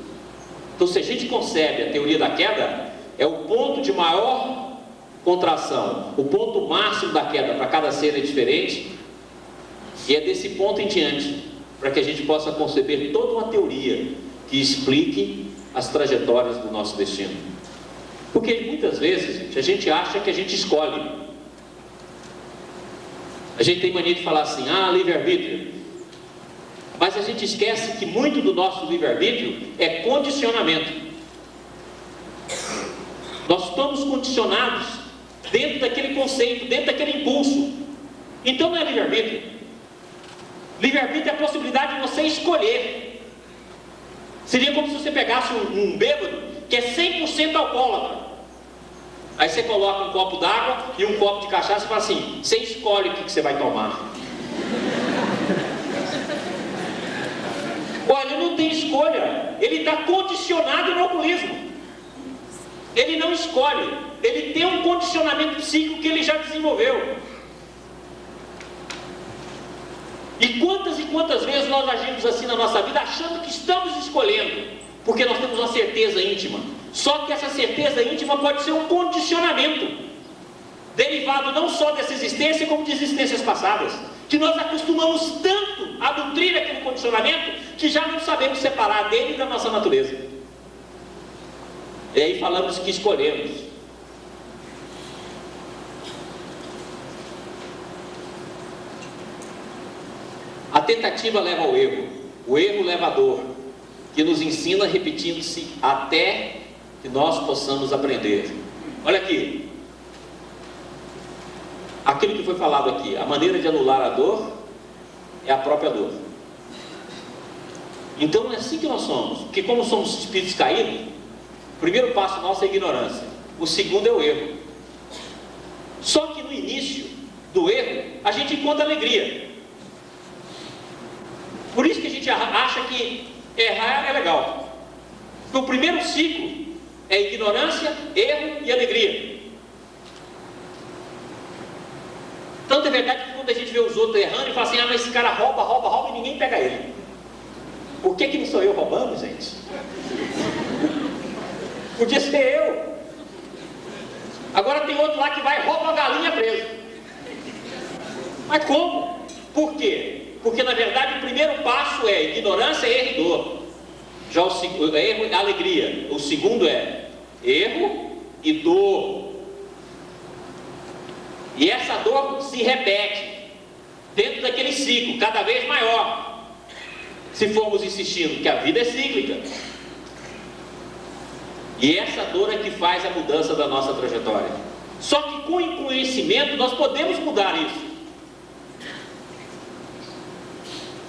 Então, se a gente concebe a teoria da queda, é o ponto de maior contração, o ponto máximo da queda para cada ser é diferente, e é desse ponto em diante, para que a gente possa conceber toda uma teoria que explique as trajetórias do nosso destino. Porque muitas vezes, gente, a gente acha que a gente escolhe. A gente tem mania de falar assim, livre-arbítrio. Mas a gente esquece que muito do nosso livre-arbítrio é condicionamento. Nós estamos condicionados dentro daquele conceito, dentro daquele impulso. Então não é livre-arbítrio. Livre-arbítrio é a possibilidade de você escolher. Seria como se você pegasse um bêbado que é 100% alcoólatra. Aí você coloca um copo d'água e um copo de cachaça e fala assim, você escolhe o que você vai tomar. Olha, ele não tem escolha, ele está condicionado no alcoolismo. Ele não escolhe, ele tem um condicionamento psíquico que ele já desenvolveu. E quantas vezes nós agimos assim na nossa vida, achando que estamos escolhendo, porque nós temos uma certeza íntima. Só que essa certeza íntima pode ser um condicionamento, derivado não só dessa existência, como de existências passadas, que nós acostumamos tanto a nutrir aquele condicionamento, que já não sabemos separar dele da nossa natureza. E aí falamos que escolhemos. A tentativa leva ao erro, o erro leva à dor, que nos ensina repetindo-se até que nós possamos aprender. Olha aqui, aquilo que foi falado aqui, a maneira de anular a dor é a própria dor. Então é assim que nós somos, porque como somos espíritos caídos, o primeiro passo nosso é a ignorância, o segundo é o erro. Só que no início do erro, a gente encontra alegria. Por isso que a gente acha que errar é legal. Porque o primeiro ciclo é ignorância, erro e alegria. Tanto é verdade que quando a gente vê os outros errando e fala assim, mas esse cara rouba e ninguém pega ele. Por que não sou eu roubando, gente? Podia ser eu. Agora tem outro lá que vai e rouba a galinha presa. Mas como? Por quê? Porque na verdade o primeiro passo é ignorância, erro e dor. Já o segundo é erro e alegria. O segundo é erro e dor. E essa dor se repete dentro daquele ciclo, cada vez maior. Se formos insistindo que a vida é cíclica. E essa dor é que faz a mudança da nossa trajetória. Só que com o conhecimento nós podemos mudar isso.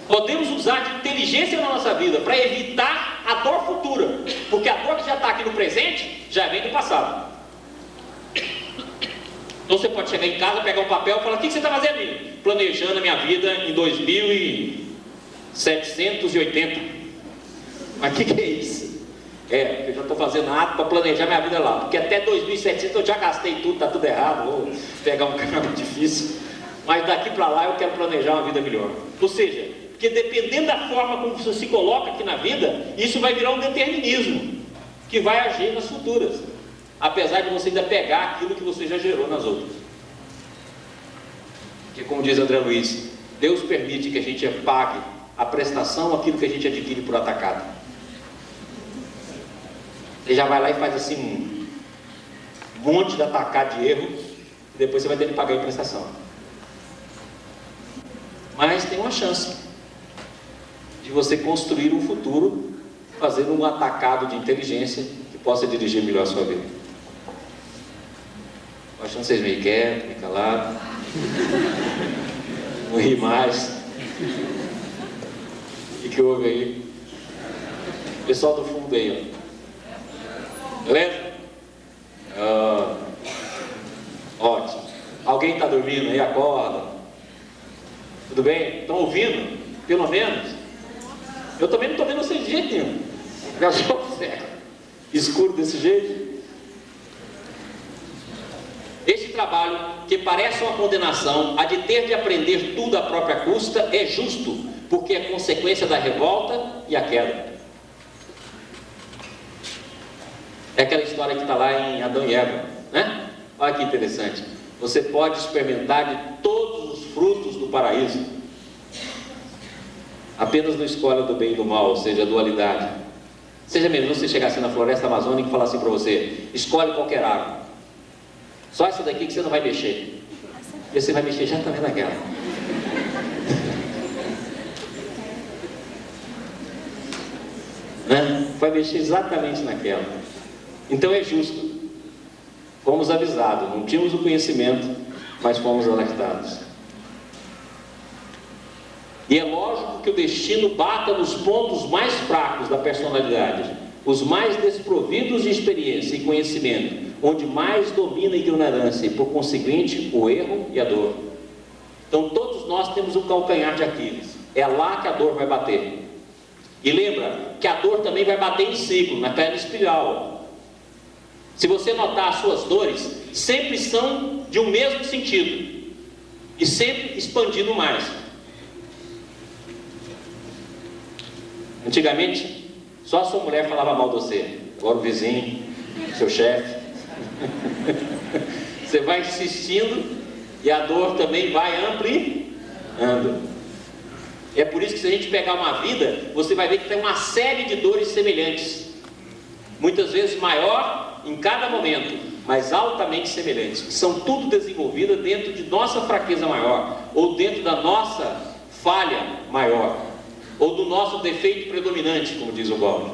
Podemos usar de inteligência na nossa vida para evitar a dor futura, porque a dor que já está aqui no presente já vem do passado. Então você pode chegar em casa, pegar um papel e falar, o que você está fazendo aí? Planejando a minha vida em 2780. Mas o que é isso? Eu já estou fazendo ato para planejar minha vida lá, porque até 2700 eu já gastei tudo, está tudo errado, vou pegar um caminho difícil, mas daqui para lá eu quero planejar uma vida melhor. Ou seja, porque dependendo da forma como você se coloca aqui na vida, isso vai virar um determinismo, que vai agir nas futuras, apesar de você ainda pegar aquilo que você já gerou nas outras. Porque como diz André Luiz, Deus permite que a gente pague a prestação aquilo que a gente adquire por atacado. Você já vai lá e faz assim um monte de atacado de erro, e depois você vai ter que pagar a prestação. Mas tem uma chance de você construir um futuro fazendo um atacado de inteligência que possa dirigir melhor a sua vida. Estou achando vocês meio quietos, meio calados, não ri mais. O que houve aí? Pessoal do fundo aí, ó. Beleza? Ótimo. Alguém está dormindo aí? Acorda. Tudo bem? Estão ouvindo? Pelo menos? Eu também não estou vendo vocês de jeito nenhum. Já sou escuro desse jeito. Esse trabalho, que parece uma condenação, a de ter de aprender tudo à própria custa, é justo, porque é consequência da revolta e a queda. É aquela história que está lá em Adão e Eva, né? Olha que interessante. Você pode experimentar de todos os frutos do paraíso, apenas não escolha do bem e do mal, ou seja, a dualidade. Seja mesmo você chegar assim na floresta amazônica e falar assim para você: escolhe qualquer árvore, só essa daqui que você não vai mexer, e você vai mexer já também naquela. Né? Vai mexer exatamente naquela. Então é justo. Fomos avisados, não tínhamos o conhecimento, mas fomos alertados. E é lógico que o destino bata nos pontos mais fracos da personalidade, os mais desprovidos de experiência e conhecimento, onde mais domina a ignorância e, por conseguinte, o erro e a dor. Então todos nós temos um calcanhar de Aquiles, é lá que a dor vai bater. E lembra que a dor também vai bater em ciclo, na perna espiral. Se você notar, as suas dores sempre são de um mesmo sentido e sempre expandindo mais. Antigamente, só a sua mulher falava mal de você. Agora o vizinho, seu chefe. Você vai insistindo e a dor também vai ampliando. É por isso que, se a gente pegar uma vida, você vai ver que tem uma série de dores semelhantes, muitas vezes maior em cada momento, mas altamente semelhantes, que são tudo desenvolvidas dentro de nossa fraqueza maior, ou dentro da nossa falha maior, ou do nosso defeito predominante, como diz o Gomes.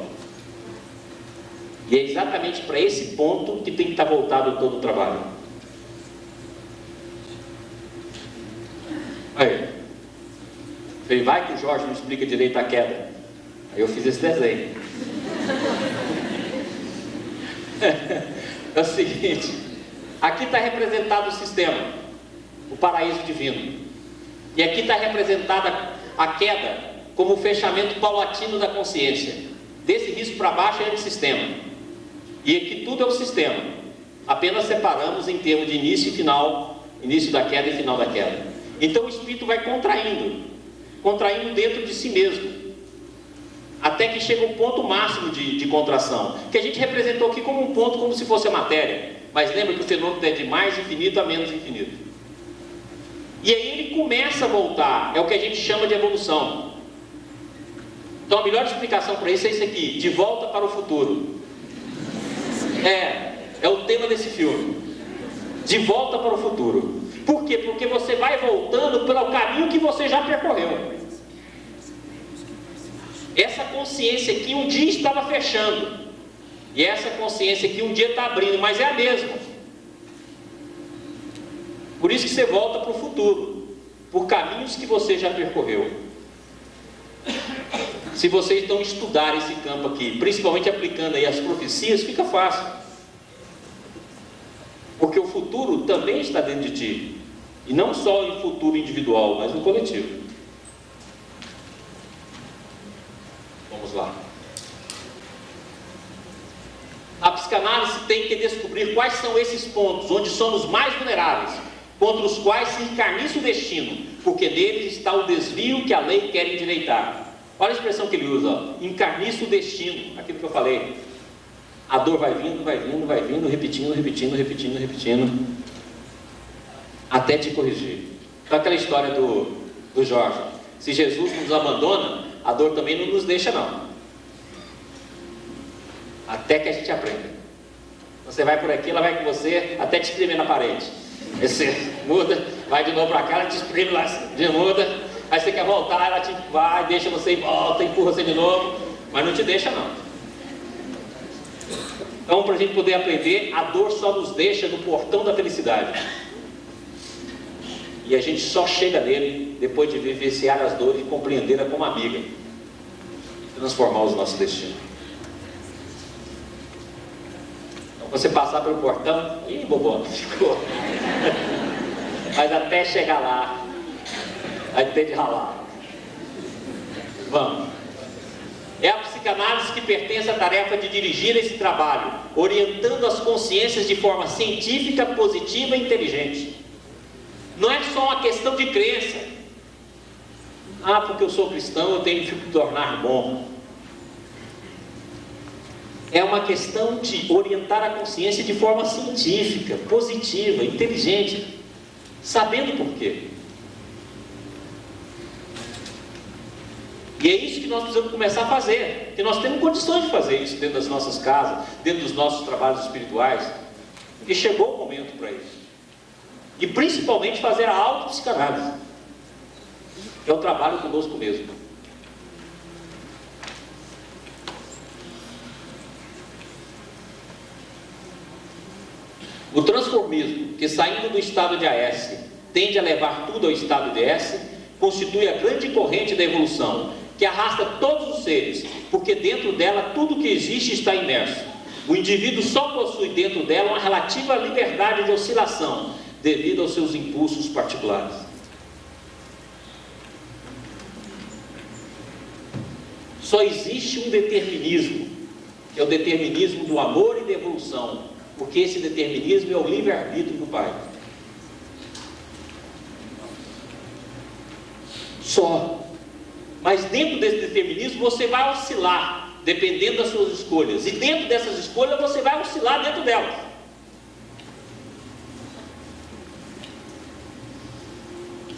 E é exatamente para esse ponto que tem que estar voltado todo o trabalho. Aí, vai que o Jorge não explica direito a queda. Aí eu fiz esse desenho. É o seguinte, aqui está representado o sistema, o paraíso divino, e aqui está representada a queda como o fechamento paulatino da consciência. Desse risco para baixo é o sistema, e aqui tudo é o sistema, apenas separamos em termos de início e final, início da queda e final da queda. Então o espírito vai contraindo dentro de si mesmo, até que chega um ponto máximo de contração, que a gente representou aqui como um ponto, como se fosse a matéria. Mas lembra que o fenômeno é de mais infinito a menos infinito. E aí ele começa a voltar, é o que a gente chama de evolução. Então a melhor explicação para isso é isso aqui: de volta para o futuro. É o tema desse filme, de volta para o futuro. Por quê? Porque você vai voltando pelo caminho que você já percorreu. Essa consciência aqui um dia estava fechando, e essa consciência aqui um dia está abrindo, mas é a mesma. Por isso que você volta para o futuro, por caminhos que você já percorreu. Se vocês não estudarem esse campo aqui, principalmente aplicando aí as profecias, fica fácil. Porque o futuro também está dentro de ti, e não só em futuro individual, mas no coletivo. Vamos lá. A psicanálise tem que descobrir quais são esses pontos onde somos mais vulneráveis, contra os quais se encarniça o destino, porque neles está o desvio que a lei quer endireitar. Olha a expressão que ele usa, ó, encarniça o destino, aquilo que eu falei. A dor vai vindo, repetindo, até te corrigir. Então aquela história do Jorge: se Jesus nos abandona, a dor também não nos deixa não, até que a gente aprenda. Você vai por aqui, ela vai com você até te espremer na parede. Aí você muda, vai de novo para cá, ela te espreme lá, de muda. Aí você quer voltar, ela te vai, deixa você e volta, empurra você de novo, mas não te deixa não. Então, para a gente poder aprender, a dor só nos deixa no portão da felicidade, e a gente só chega nele depois de vivenciar as dores e compreendê-la como amiga, e transformar os nossos destinos. Então, você passar pelo portão, ih, bobão, ficou. Mas até chegar lá, vai ter de ralar. Vamos. É a psicanálise psicanálise que pertence à tarefa de dirigir esse trabalho, orientando as consciências de forma científica, positiva e inteligente. Não é só uma questão de crença. Ah, porque eu sou cristão, eu tenho que me tornar bom. É uma questão de orientar a consciência de forma científica, positiva, inteligente, sabendo por quê. E é isso que nós precisamos começar a fazer, porque nós temos condições de fazer isso dentro das nossas casas, dentro dos nossos trabalhos espirituais, porque chegou o momento para isso. E principalmente fazer a autopsicanálise, que é o trabalho conosco mesmo. O transformismo, que saindo do estado de AS, tende a levar tudo ao estado de S, constitui a grande corrente da evolução, que arrasta todos os seres, porque dentro dela tudo que existe está imerso. O indivíduo só possui dentro dela uma relativa liberdade de oscilação, devido aos seus impulsos particulares. Só existe um determinismo, que é o determinismo do amor e da evolução, porque esse determinismo é o livre-arbítrio do Pai. Só. Mas dentro desse determinismo você vai oscilar, dependendo das suas escolhas. E dentro dessas escolhas você vai oscilar dentro delas.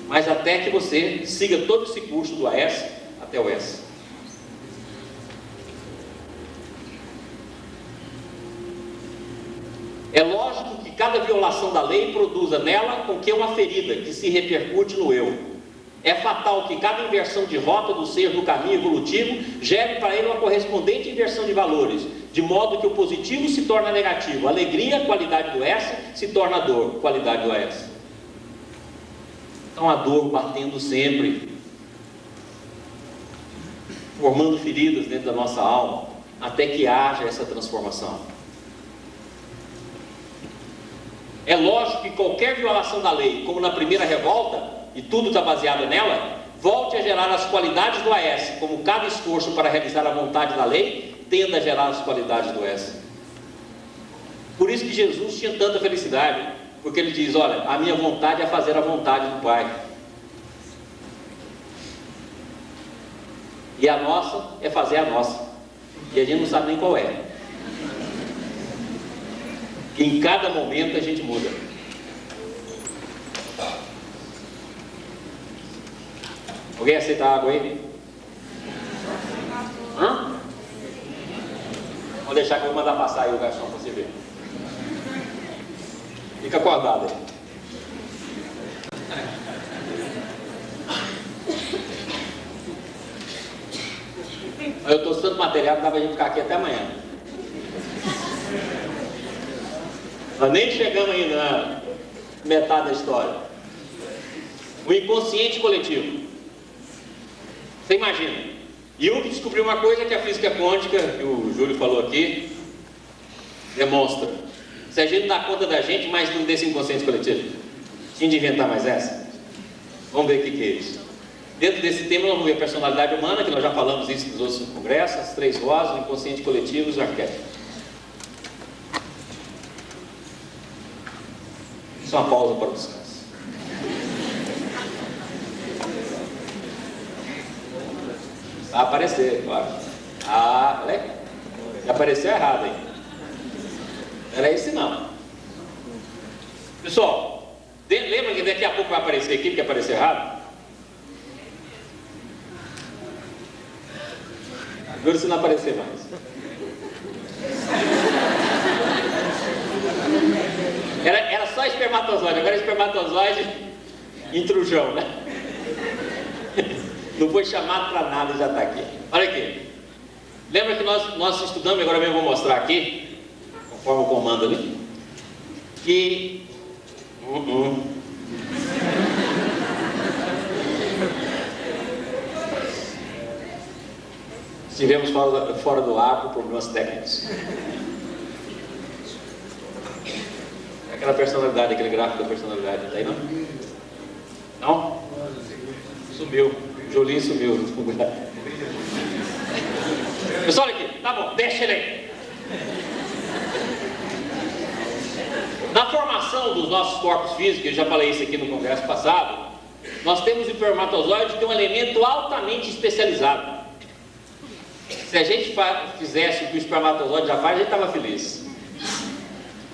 Mas até que você siga todo esse curso do AS até o S. É lógico que cada violação da lei produza nela com que uma ferida que se repercute no eu. É fatal que cada inversão de rota do ser no caminho evolutivo gere para ele uma correspondente inversão de valores, de modo que o positivo se torna negativo. Alegria, qualidade do S, se torna dor, qualidade do S. Então a dor batendo sempre, formando feridas dentro da nossa alma, até que haja essa transformação. É lógico que qualquer violação da lei, como na primeira revolta, e tudo está baseado nela, volte a gerar as qualidades do AS, como cada esforço para realizar a vontade da lei tenda a gerar as qualidades do S. Por isso que Jesus tinha tanta felicidade, porque ele diz, olha, a minha vontade é fazer a vontade do Pai. E a nossa é fazer a nossa. E a gente não sabe nem qual é. E em cada momento a gente muda. Alguém aceita água aí? Hã? Vou deixar que eu vou mandar passar aí o garçom para você ver. Fica acordado aí. Eu estou usando material que dá para a gente ficar aqui até amanhã. Nós nem chegamos ainda na metade da história. O inconsciente coletivo. Você imagina, Jung descobriu uma coisa que a física quântica, que o Júlio falou aqui, demonstra. Se a gente não dá conta da gente, mais não desse inconsciente coletivo. Tinha de inventar mais essa? Vamos ver o que é isso. Dentro desse tema nós vamos ver a personalidade humana, que nós já falamos isso nos outros congressos, as três vozes, o inconsciente coletivo e os arquétipos. Só uma pausa para o descanso. Vai aparecer, claro. Ah, olha aí. Já apareceu errado aí. Não era esse não. Pessoal, lembra que daqui a pouco vai aparecer aqui, porque apareceu errado? Agora se não aparecer mais. Era só espermatozoide, agora é espermatozoide intrujão, né? Não foi chamado para nada e já está aqui. Olha aqui. Lembra que nós estudamos, agora mesmo vou mostrar aqui, conforme o comando ali, que estivemos fora do ar por problemas técnicos. Aquela personalidade, aquele gráfico da personalidade, está aí não? Não? Sumiu. Jolinho sumiu. Pessoal, olha aqui, tá bom, deixa ele aí. Na formação dos nossos corpos físicos, eu já falei isso aqui no congresso passado, nós temos o espermatozoide, que é um elemento altamente especializado. Se a gente fizesse o que o espermatozoide já faz, a gente estava feliz.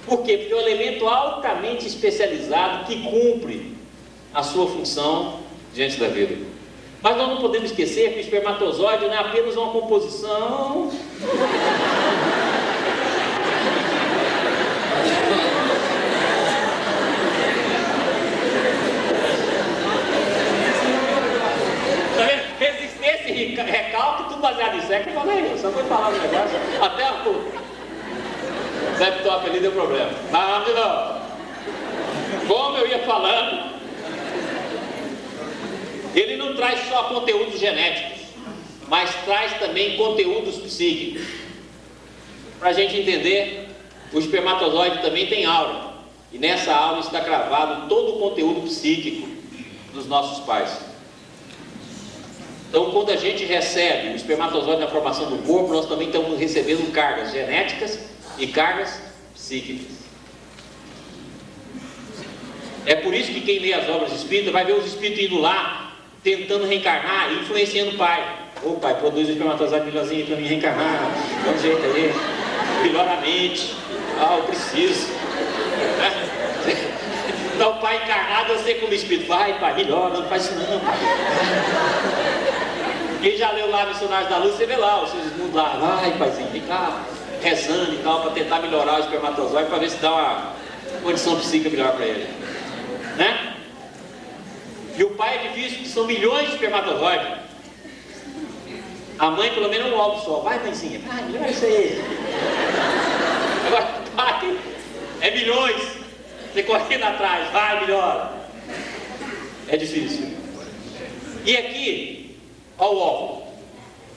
Por quê? Porque é um elemento altamente especializado que cumpre a sua função diante da vida. Mas nós não podemos esquecer que o espermatozoide não é apenas uma composição recalque, tudo baseado em sexo. Eu falei, eu só vou falar um negócio, até o laptop ali deu problema. Mas não, como eu ia falando, ele não traz só conteúdos genéticos, mas traz também conteúdos psíquicos. Para a gente entender, o espermatozoide também tem aura, e nessa aura está gravado todo o conteúdo psíquico dos nossos pais. Então, quando a gente recebe o espermatozoide na formação do corpo, nós também estamos recebendo cargas genéticas e cargas psíquicas. É por isso que quem lê as obras espíritas vai ver os espíritos indo lá, tentando reencarnar e influenciando o pai. Ô pai, produz o espermatozoide melhorzinho para mim reencarnar, dá um jeito aí, melhora a mente, eu preciso. Então o pai encarnado, eu sei como o espírito, vai pai, melhora, não faz isso não, pai. Quem já leu lá Missionários da Luz, você vê lá, os seus mundos lá, vai paizinho, vem cá, rezando e tal, para tentar melhorar o espermatozoide, para ver se dá uma condição psíquica melhor para ele. Né? E o pai é difícil, porque são milhões de espermatozoides. A mãe, pelo menos, um ovo só. Vai, mãezinha, vai, melhora isso aí. Agora, o pai é milhões. Você correndo atrás, vai, melhora. É difícil. E aqui, olha o óvulo.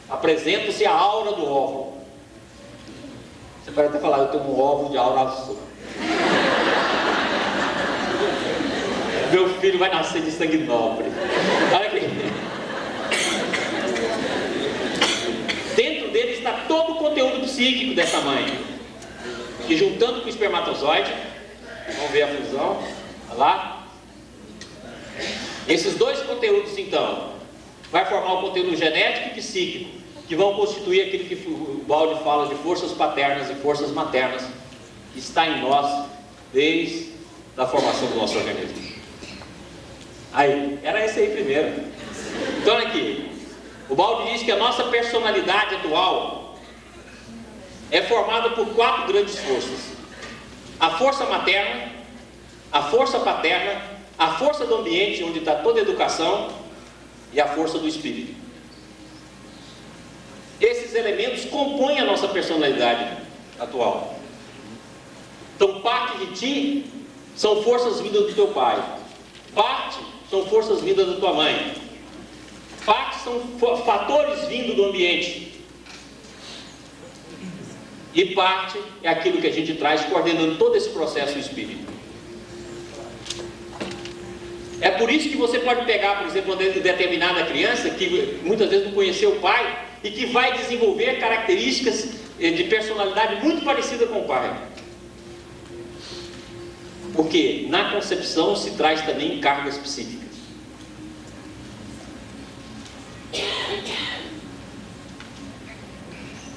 Apresenta-se a aura do óvulo. Você pode até falar, eu tenho um óvulo de aura azul. Meu filho vai nascer de sangue nobre. Olha aqui. Dentro dele está todo o conteúdo psíquico dessa mãe. E juntando com o espermatozoide, vamos ver a fusão. Olha lá. Esses dois conteúdos, então, vai formar o conteúdo genético e psíquico, que vão constituir aquilo que o Balde fala de forças paternas e forças maternas, que está em nós desde a formação do nosso organismo. Aí, era esse aí primeiro. Então, olha aqui. O Balde diz que a nossa personalidade atual é formada por 4 grandes forças: a força materna, a força paterna, a força do ambiente, onde está toda a educação, e a força do espírito. Esses elementos compõem a nossa personalidade atual. Então, parte de ti são forças vindas do teu pai, parte são forças vindas da tua mãe, parte são fatores vindos do ambiente, e parte é aquilo que a gente traz coordenando todo esse processo espírita. É por isso que você pode pegar, por exemplo, uma determinada criança que muitas vezes não conheceu o pai e que vai desenvolver características de personalidade muito parecida com o pai. Porque na concepção se traz também cargas psíquicas.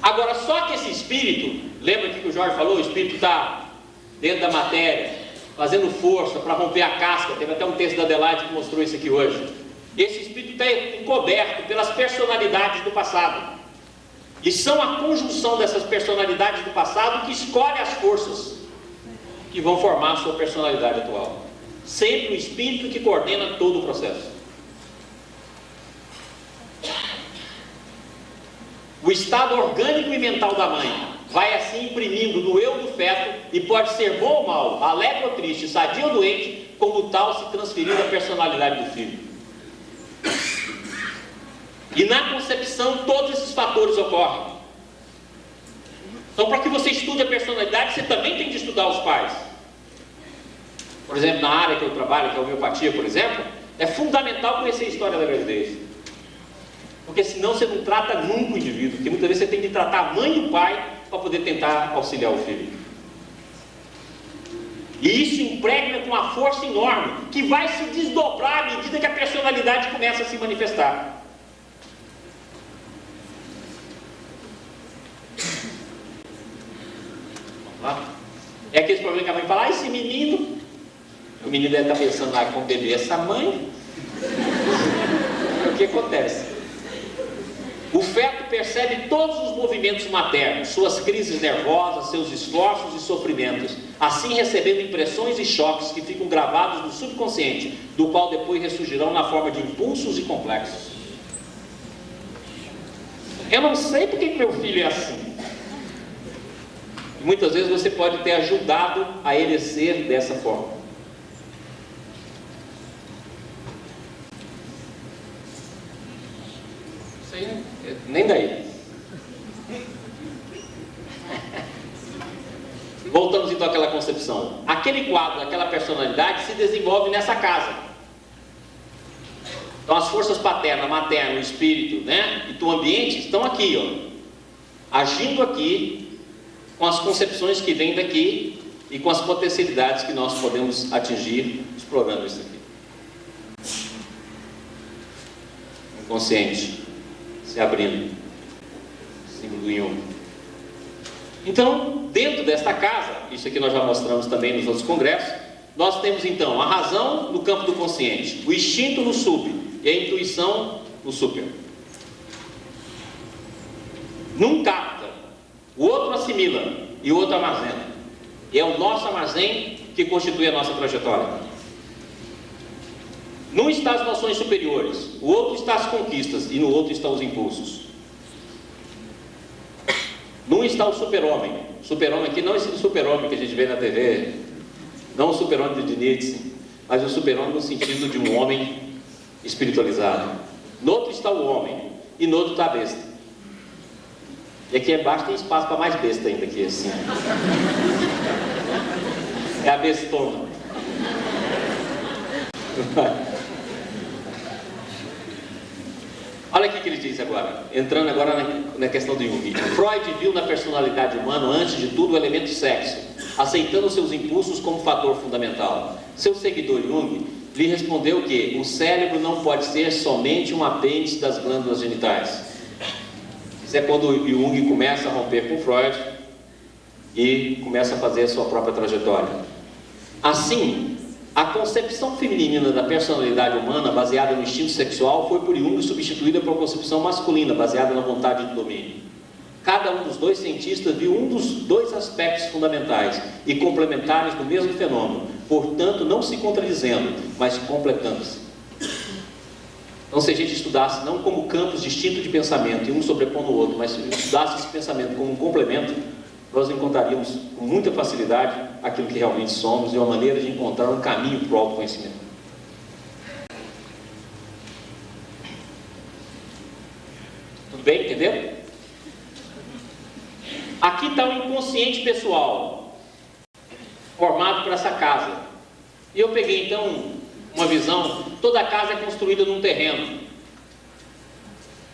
Agora, só que esse espírito, lembra que o Jorge falou, o espírito está dentro da matéria, fazendo força para romper a casca. Teve até um texto da Adelaide que mostrou isso aqui hoje. Esse espírito está encoberto pelas personalidades do passado, e são a conjunção dessas personalidades do passado que escolhe as forças que vão formar a sua personalidade atual. Sempre o espírito que coordena todo o processo. O estado orgânico e mental da mãe vai assim imprimindo no eu do feto, e pode ser bom ou mal, alegre ou triste, sadio ou doente, como tal se transferindo a personalidade do filho. E na concepção todos esses fatores ocorrem. Então, para que você estude a personalidade, você também tem de estudar os pais. Por exemplo, na área que eu trabalho, que é a homeopatia, por exemplo, é fundamental conhecer a história da gravidez. Porque senão você não trata nunca o indivíduo, porque muitas vezes você tem que tratar a mãe e o pai para poder tentar auxiliar o filho. E isso impregna com uma força enorme, que vai se desdobrar à medida que a personalidade começa a se manifestar. Vamos lá? É aquele problema que a mãe fala, esse menino, o menino deve estar pensando, como bebê essa mãe. O que acontece? O feto percebe todos os movimentos maternos, suas crises nervosas, seus esforços e sofrimentos, assim recebendo impressões e choques que ficam gravados no subconsciente, do qual depois ressurgirão na forma de impulsos e complexos. Eu não sei porque que meu filho é assim. Muitas vezes você pode ter ajudado a ele ser dessa forma. Nem daí. Voltamos então àquela concepção. Aquele quadro, aquela personalidade se desenvolve nessa casa. Então as forças paterna, materna, o espírito, e o ambiente estão aqui, agindo aqui, com as concepções que vêm daqui e com as potencialidades que nós podemos atingir explorando isso aqui. Inconsciente se abrindo, símbolo do Jung. Então, dentro desta casa, isso aqui nós já mostramos também nos outros congressos, nós temos então a razão no campo do consciente, o instinto no sub e a intuição no super. Num capta, o outro assimila e o outro armazena. E é o nosso armazém que constitui a nossa trajetória. Num está as noções superiores, o outro está as conquistas e no outro estão os impulsos. Num está o super-homem. Super-homem aqui não é esse super-homem que a gente vê na TV, não o super-homem de Nietzsche, mas o super-homem no sentido de um homem espiritualizado. No outro está o homem e no outro está a besta. E aqui embaixo tem espaço para mais besta ainda aqui assim. É a bestona. Olha o que ele diz agora, entrando agora na questão do Jung. Freud viu na personalidade humana, antes de tudo, o elemento sexo, aceitando seus impulsos como fator fundamental. Seu seguidor Jung lhe respondeu que o cérebro não pode ser somente um apêndice das glândulas genitais. Isso é quando o Jung começa a romper com Freud e começa a fazer a sua própria trajetória. Assim, a concepção feminina da personalidade humana, baseada no instinto sexual, foi por Jung substituída por uma concepção masculina, baseada na vontade de domínio. Cada um dos dois cientistas viu um dos dois aspectos fundamentais e complementares do mesmo fenômeno, portanto não se contradizendo, mas completando-se. Então, se a gente estudasse não como campos distintos de pensamento e um sobrepondo o outro, mas se estudasse esse pensamento como um complemento, nós encontraríamos com muita facilidade aquilo que realmente somos e uma maneira de encontrar um caminho para o autoconhecimento. Tudo bem? Entendeu? Aqui está o inconsciente pessoal, formado por essa casa. E eu peguei então uma visão, toda casa é construída num terreno,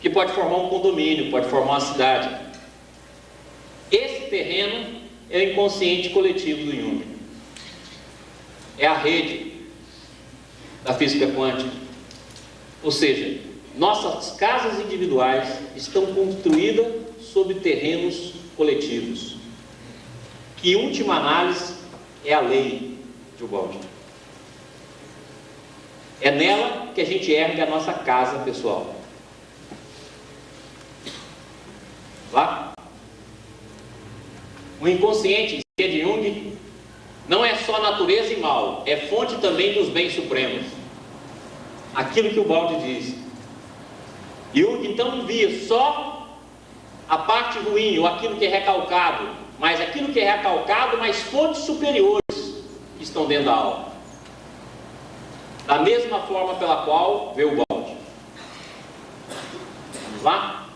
que pode formar um condomínio, pode formar uma cidade. Esse terreno é o inconsciente coletivo do Jung. É a rede da física quântica. Ou seja, nossas casas individuais estão construídas sobre terrenos coletivos, que em última análise é a lei de Ubaldi. É nela que a gente ergue a nossa casa pessoal. Lá? O inconsciente de Jung não é só natureza e mal, é fonte também dos bens supremos. Aquilo que o Ubaldi diz. Jung então via só a parte ruim, ou aquilo que é recalcado, mas aquilo que é recalcado, mas fontes superiores que estão dentro da alma. Da mesma forma pela qual vê o Ubaldi. Vamos lá?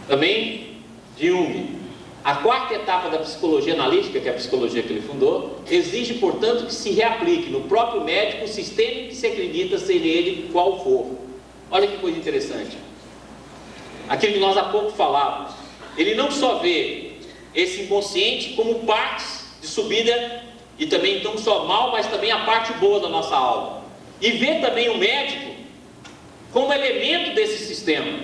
Também de Jung. A quarta etapa da psicologia analítica, que é a psicologia que ele fundou, exige, portanto, que se reaplique no próprio médico o sistema que se acredita ser ele qual for. Olha que coisa interessante. Aquilo que nós há pouco falávamos. Ele não só vê esse inconsciente como partes de subida, e também então só mal, mas também a parte boa da nossa alma. E vê também o médico como elemento desse sistema.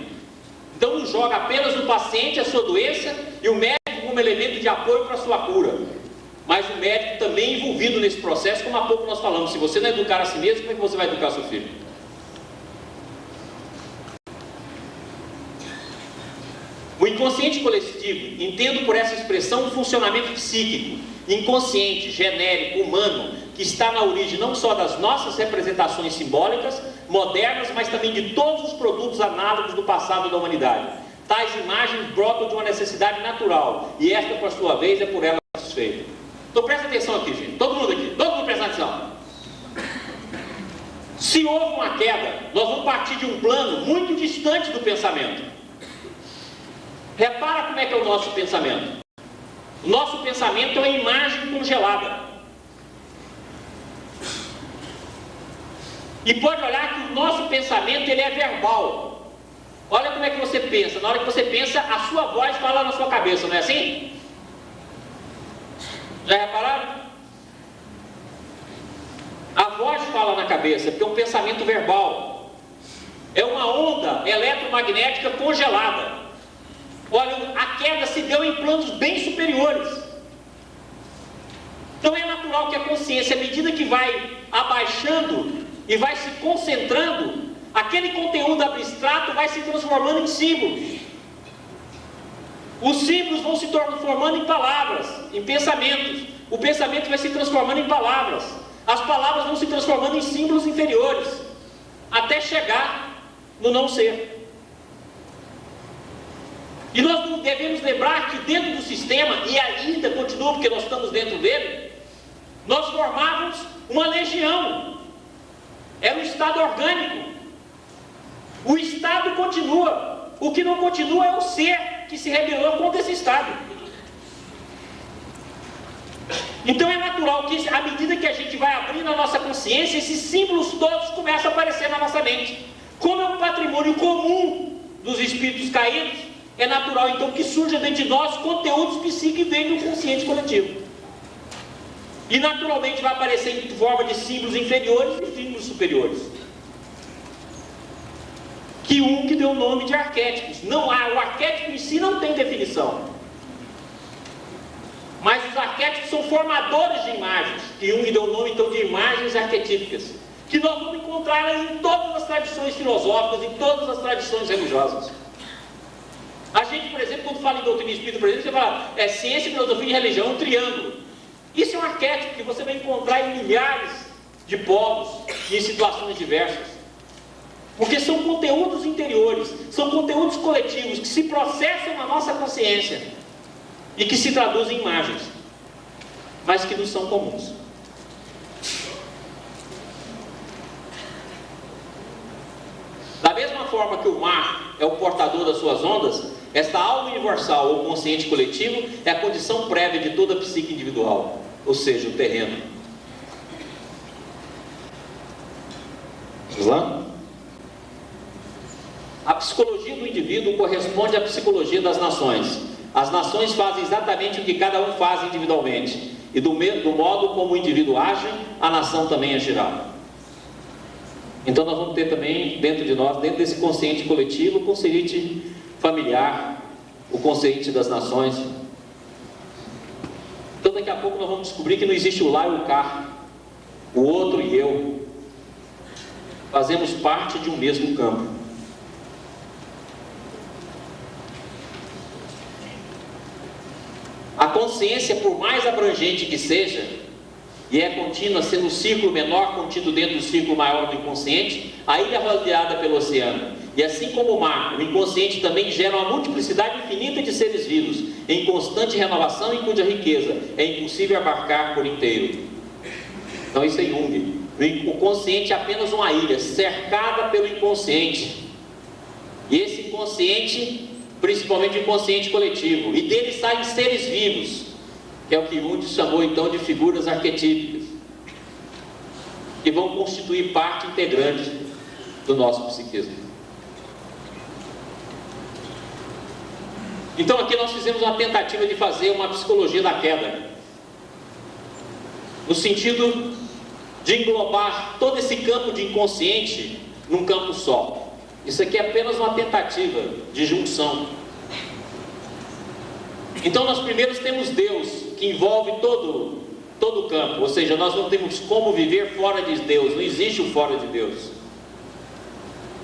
Então não joga apenas no paciente a sua doença e o médico como elemento de apoio para a sua cura. Mas o médico também envolvido nesse processo, como há pouco nós falamos. Se você não educar a si mesmo, como é que você vai educar seu filho? O inconsciente coletivo, entendo por essa expressão um funcionamento psíquico, inconsciente, genérico, humano, que está na origem não só das nossas representações simbólicas, modernas, mas também de todos os produtos análogos do passado da humanidade. Tais imagens brotam de uma necessidade natural, e esta, por sua vez, é por ela satisfeita. Então presta atenção aqui, gente. Todo mundo presta atenção. Se houve uma queda, nós vamos partir de um plano muito distante do pensamento. Repara como é que é o nosso pensamento. O nosso pensamento é uma imagem congelada. E pode olhar que o nosso pensamento ele é verbal. Olha como é que você pensa. Na hora que você pensa, a sua voz fala na sua cabeça, não é assim? Já repararam? A voz fala na cabeça, porque é um pensamento verbal. É uma onda eletromagnética congelada. Olha, a queda se deu em planos bem superiores. Então é natural que a consciência, à medida que vai abaixando e vai se concentrando, aquele conteúdo abstrato vai se transformando em símbolos. Os símbolos vão se transformando em palavras, em pensamentos. O pensamento vai se transformando em palavras. As palavras vão se transformando em símbolos inferiores, até chegar no não ser. E nós devemos lembrar que dentro do sistema, e ainda continua porque nós estamos dentro dele, nós formávamos uma legião. Era um estado orgânico. O estado continua. O que não continua é o ser que se rebelou contra esse estado. Então é natural que, à medida que a gente vai abrindo a nossa consciência, esses símbolos todos começam a aparecer na nossa mente. Como é um patrimônio comum dos espíritos caídos, é natural então que surja dentro de nós conteúdos psíquicos que vêm do consciente coletivo. E naturalmente vai aparecer em forma de símbolos inferiores e símbolos superiores. Que Jung deu o nome de arquétipos. Não há, o arquétipo em si não tem definição. Mas os arquétipos são formadores de imagens. Que Jung deu o nome então de imagens arquetípicas. Que nós vamos encontrar em todas as tradições filosóficas, em todas as tradições religiosas. A gente, por exemplo, quando fala em doutrina espírita, por exemplo, você fala, ciência, filosofia e religião, um triângulo. Isso é um arquétipo que você vai encontrar em milhares de povos e em situações diversas. Porque são conteúdos interiores, são conteúdos coletivos que se processam na nossa consciência e que se traduzem em imagens, mas que não são comuns. Da mesma forma que o mar é o portador das suas ondas, esta alma universal ou consciente coletivo é a condição prévia de toda a psique individual, ou seja, o terreno. Vamos lá? A psicologia do indivíduo corresponde à psicologia das nações. As nações fazem exatamente o que cada um faz individualmente. E do modo como o indivíduo age, a nação também agirá. Então nós vamos ter também dentro de nós, dentro desse consciente coletivo, o consciente familiar, o consciente das nações. Então daqui a pouco nós vamos descobrir que não existe o lá e o cá, o outro e eu. Fazemos parte de um mesmo campo. A consciência, por mais abrangente que seja, e é contínua, sendo um círculo menor contido dentro do círculo maior do inconsciente, a ilha rodeada pelo oceano. E assim como o mar, o inconsciente também gera uma multiplicidade infinita de seres vivos, em constante renovação e cuja riqueza é impossível abarcar por inteiro. Então isso é Jung. O consciente é apenas uma ilha, cercada pelo inconsciente. E esse inconsciente, principalmente o inconsciente coletivo, e dele saem seres vivos, que é o que Jung chamou então de figuras arquetípicas, que vão constituir parte integrante do nosso psiquismo. Então aqui nós fizemos uma tentativa de fazer uma psicologia da queda, no sentido de englobar todo esse campo de inconsciente num campo só. Isso aqui é apenas uma tentativa de junção. Então nós primeiros temos Deus, que envolve todo o campo, ou seja, nós não temos como viver fora de Deus, não existe o fora de Deus.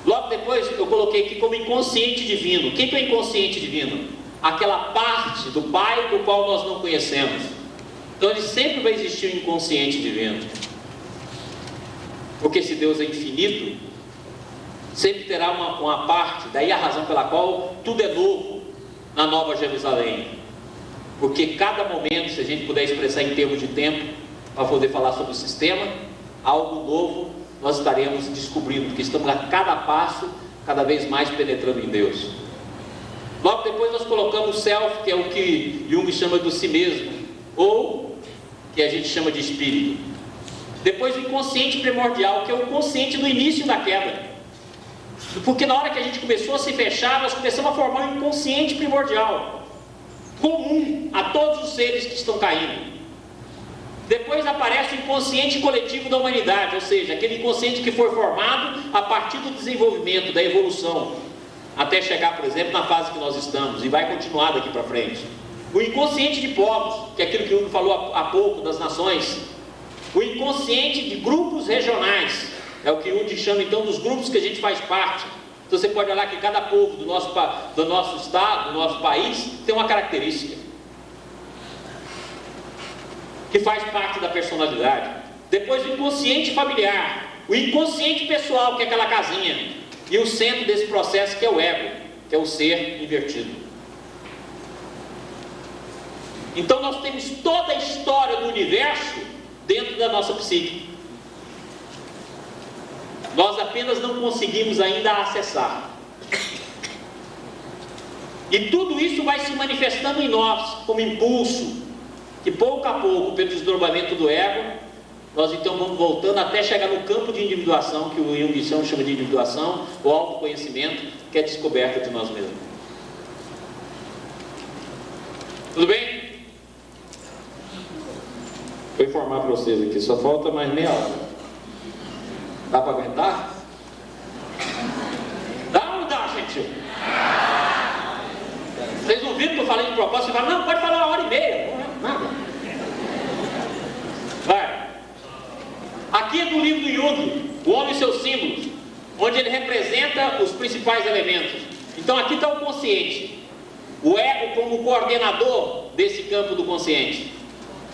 Logo depois eu coloquei aqui como inconsciente divino. O que é o inconsciente divino? Aquela parte do Pai do qual nós não conhecemos. Então ele sempre vai existir um inconsciente divino, porque se Deus é infinito, sempre terá uma parte, daí a razão pela qual tudo é novo na Nova Jerusalém, porque cada momento, se a gente puder expressar em termos de tempo, para poder falar sobre o sistema, algo novo nós estaremos descobrindo, porque estamos a cada passo, cada vez mais penetrando em Deus. Logo depois nós colocamos o self, que é o que Jung chama do si mesmo, ou que a gente chama de espírito. Depois o inconsciente primordial, que é o consciente do início da queda, porque na hora que a gente começou a se fechar, nós começamos a formar um inconsciente primordial, comum a todos os seres que estão caindo. Depois aparece o inconsciente coletivo da humanidade, ou seja, aquele inconsciente que foi formado a partir do desenvolvimento, da evolução, até chegar, por exemplo, na fase que nós estamos, e vai continuar daqui para frente. O inconsciente de povos, que é aquilo que o Hugo falou há pouco, das nações. O inconsciente de grupos regionais, é o que Jung chama então dos grupos que a gente faz parte. Então você pode olhar que cada povo do nosso estado, do nosso país, tem uma característica que faz parte da personalidade. Depois o inconsciente familiar, o inconsciente pessoal, que é aquela casinha, e o centro desse processo, que é o ego, que é o ser invertido. Então nós temos toda a história do universo dentro da nossa psique. Nós apenas não conseguimos ainda acessar. E tudo isso vai se manifestando em nós como impulso, que pouco a pouco, pelo desdobramento do ego, nós então vamos voltando até chegar no campo de individuação, que o Jung chama de individuação, o autoconhecimento, que é a descoberta de nós mesmos. Tudo bem? Vou informar para vocês aqui, só falta mais meia hora. Dá para aguentar? Dá ou não dá, gente? Vocês não viram que eu falei de propósito? Você fala, não, pode falar 1h30. Não, nada. Vai. Aqui é do livro do Jung, O Homem e seus Símbolos, onde ele representa os principais elementos. Então aqui está o consciente, o ego como coordenador desse campo do consciente.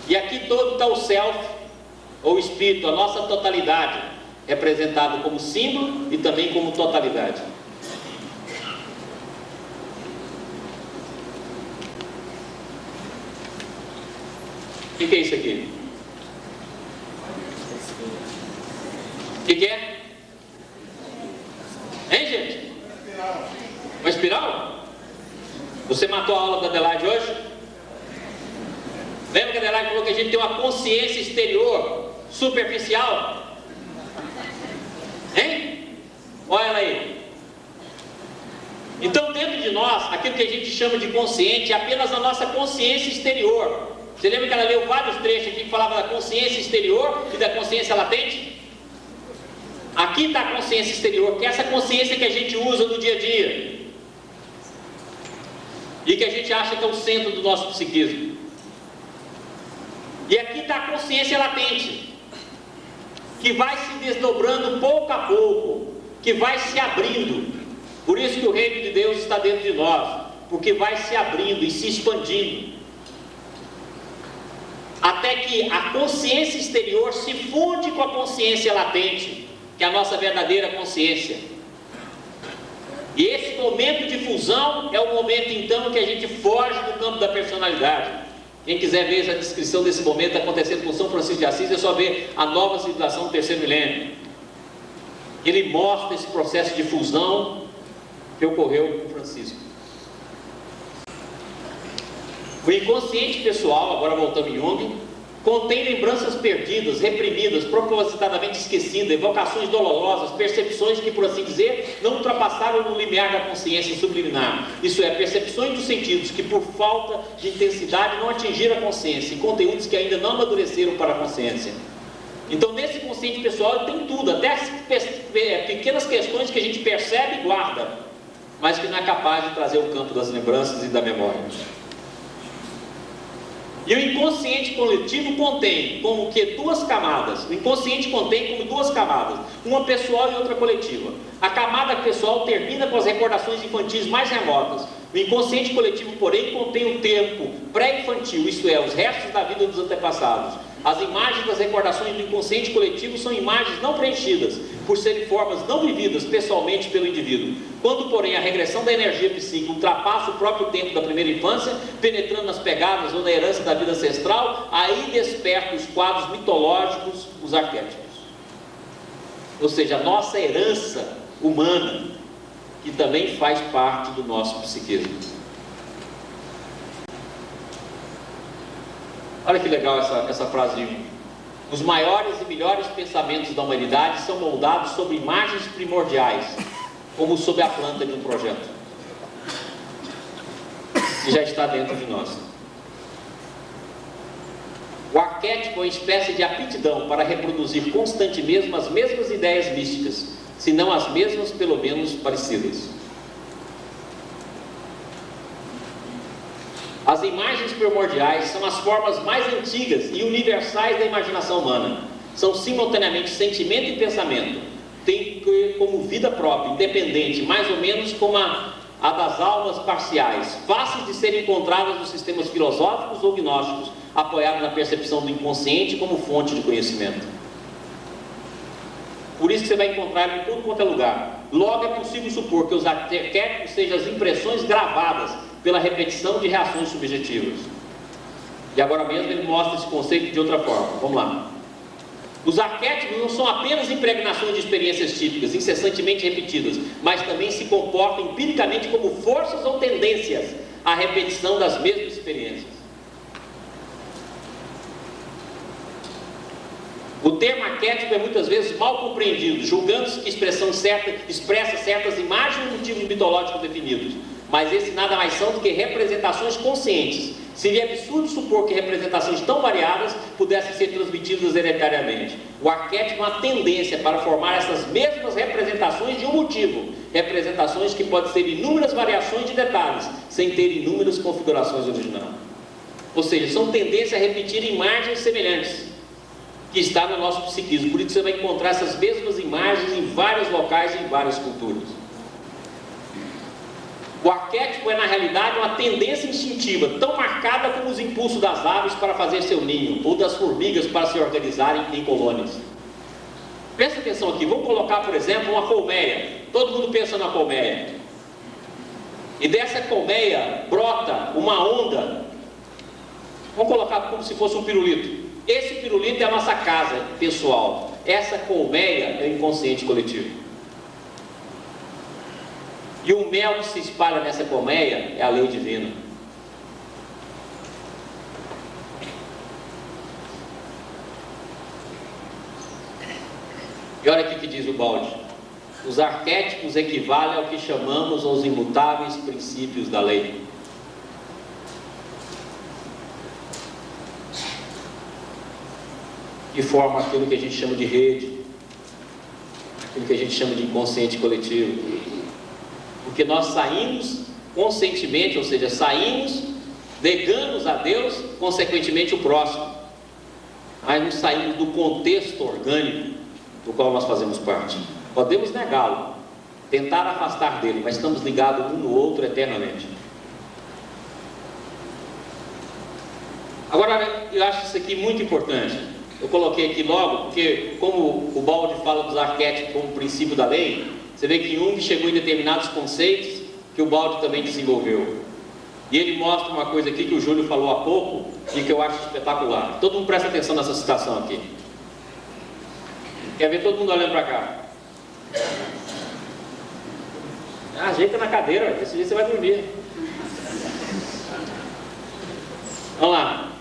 E aqui todo está o self, ou espírito, a nossa totalidade, representado como símbolo e também como totalidade. O que é isso aqui? O que é? Hein, gente? Uma espiral? Você matou a aula da Adelaide hoje? Lembra que a Adelaide falou que a gente tem uma consciência exterior superficial? Hein? Olha ela aí. Então dentro de nós, aquilo que a gente chama de consciente é apenas a nossa consciência exterior. Você lembra que ela leu vários trechos aqui que falavam da consciência exterior e da consciência latente? Aqui está a consciência exterior, que é essa consciência que a gente usa no dia a dia e que a gente acha que é o centro do nosso psiquismo. E aqui está a consciência latente, que vai se desdobrando pouco a pouco, que vai se abrindo. Por isso que o reino de Deus está dentro de nós, porque vai se abrindo e se expandindo, até que a consciência exterior se funde com a consciência latente, que é a nossa verdadeira consciência. E esse momento de fusão é o momento então que a gente foge do campo da personalidade. Quem quiser ver a descrição desse momento acontecendo com São Francisco de Assis, é só ver a nova civilização do terceiro milênio. Ele mostra esse processo de fusão que ocorreu com Francisco. O inconsciente pessoal, agora voltando em Jung, contém lembranças perdidas, reprimidas, propositadamente esquecidas, evocações dolorosas, percepções que, por assim dizer, não ultrapassaram no limiar da consciência subliminar. Isso é, percepções dos sentidos que, por falta de intensidade, não atingiram a consciência, e conteúdos que ainda não amadureceram para a consciência. Então, nesse consciente pessoal tem tudo, até as pequenas questões que a gente percebe e guarda, mas que não é capaz de trazer o campo das lembranças e da memória. E o inconsciente coletivo contém como que duas camadas. O inconsciente contém como duas camadas, uma pessoal e outra coletiva. A camada pessoal termina com as recordações infantis mais remotas. O inconsciente coletivo, porém, contém o tempo pré-infantil, isto é, os restos da vida dos antepassados. As imagens das recordações do inconsciente coletivo são imagens não preenchidas, por serem formas não vividas pessoalmente pelo indivíduo. Quando, porém, a regressão da energia psíquica ultrapassa o próprio tempo da primeira infância, penetrando nas pegadas ou na herança da vida ancestral, aí desperta os quadros mitológicos, os arquétipos. Ou seja, a nossa herança humana, que também faz parte do nosso psiquismo. Olha que legal essa frase. Os maiores e melhores pensamentos da humanidade são moldados sobre imagens primordiais, como sobre a planta de um projeto, que já está dentro de nós. O arquétipo é uma espécie de aptidão para reproduzir constantemente as mesmas ideias místicas, se não as mesmas, pelo menos parecidas. As imagens primordiais são as formas mais antigas e universais da imaginação humana. São simultaneamente sentimento e pensamento. Têm como vida própria, independente, mais ou menos como a das almas parciais, fáceis de serem encontradas nos sistemas filosóficos ou gnósticos, apoiados na percepção do inconsciente como fonte de conhecimento. Por isso que você vai encontrar em tudo quanto é lugar. Logo é possível supor que os arquétipos sejam as impressões gravadas pela repetição de reações subjetivas. E agora mesmo ele mostra esse conceito de outra forma. Vamos lá. Os arquétipos não são apenas impregnações de experiências típicas, incessantemente repetidas, mas também se comportam empiricamente como forças ou tendências à repetição das mesmas experiências. O termo arquétipo é muitas vezes mal compreendido, julgando-se que expressa certas imagens e motivos mitológicos definidos. Mas esses nada mais são do que representações conscientes. Seria absurdo supor que representações tão variadas pudessem ser transmitidas hereditariamente. O arquétipo é uma tendência para formar essas mesmas representações de um motivo. Representações que podem ser inúmeras variações de detalhes, sem ter inúmeras configurações originais. Ou seja, são tendências a repetir imagens semelhantes, que está no nosso psiquismo. Por isso você vai encontrar essas mesmas imagens em vários locais e em várias culturas. O arquétipo é, na realidade, uma tendência instintiva, tão marcada como os impulsos das aves para fazer seu ninho, ou das formigas para se organizarem em colônias. Presta atenção aqui, vamos colocar, por exemplo, uma colmeia. Todo mundo pensa na colmeia. E dessa colmeia brota uma onda. Vamos colocar como se fosse um pirulito. Esse pirulito é a nossa casa pessoal. Essa colmeia é o inconsciente coletivo. E o mel que se espalha nessa colmeia é a lei divina. E olha aqui que diz o balde. Os arquétipos equivalem ao que chamamos aos imutáveis princípios da lei. Que formam aquilo que a gente chama de rede, aquilo que a gente chama de inconsciente coletivo. Porque nós saímos conscientemente, ou seja, saímos, negamos a Deus, consequentemente o próximo. Mas não saímos do contexto orgânico do qual nós fazemos parte. Podemos negá-lo, tentar afastar dele, mas estamos ligados um no outro eternamente. Agora, eu acho isso aqui muito importante. Eu coloquei aqui logo, porque como o balde fala dos arquétipos como princípio da lei, você vê que Jung chegou em determinados conceitos que o balde também desenvolveu. E ele mostra uma coisa aqui que o Júlio falou há pouco e que eu acho espetacular. Todo mundo presta atenção nessa citação aqui. Quer ver todo mundo olhando para cá? Ajeita na cadeira, desse jeito você vai dormir. Vamos lá.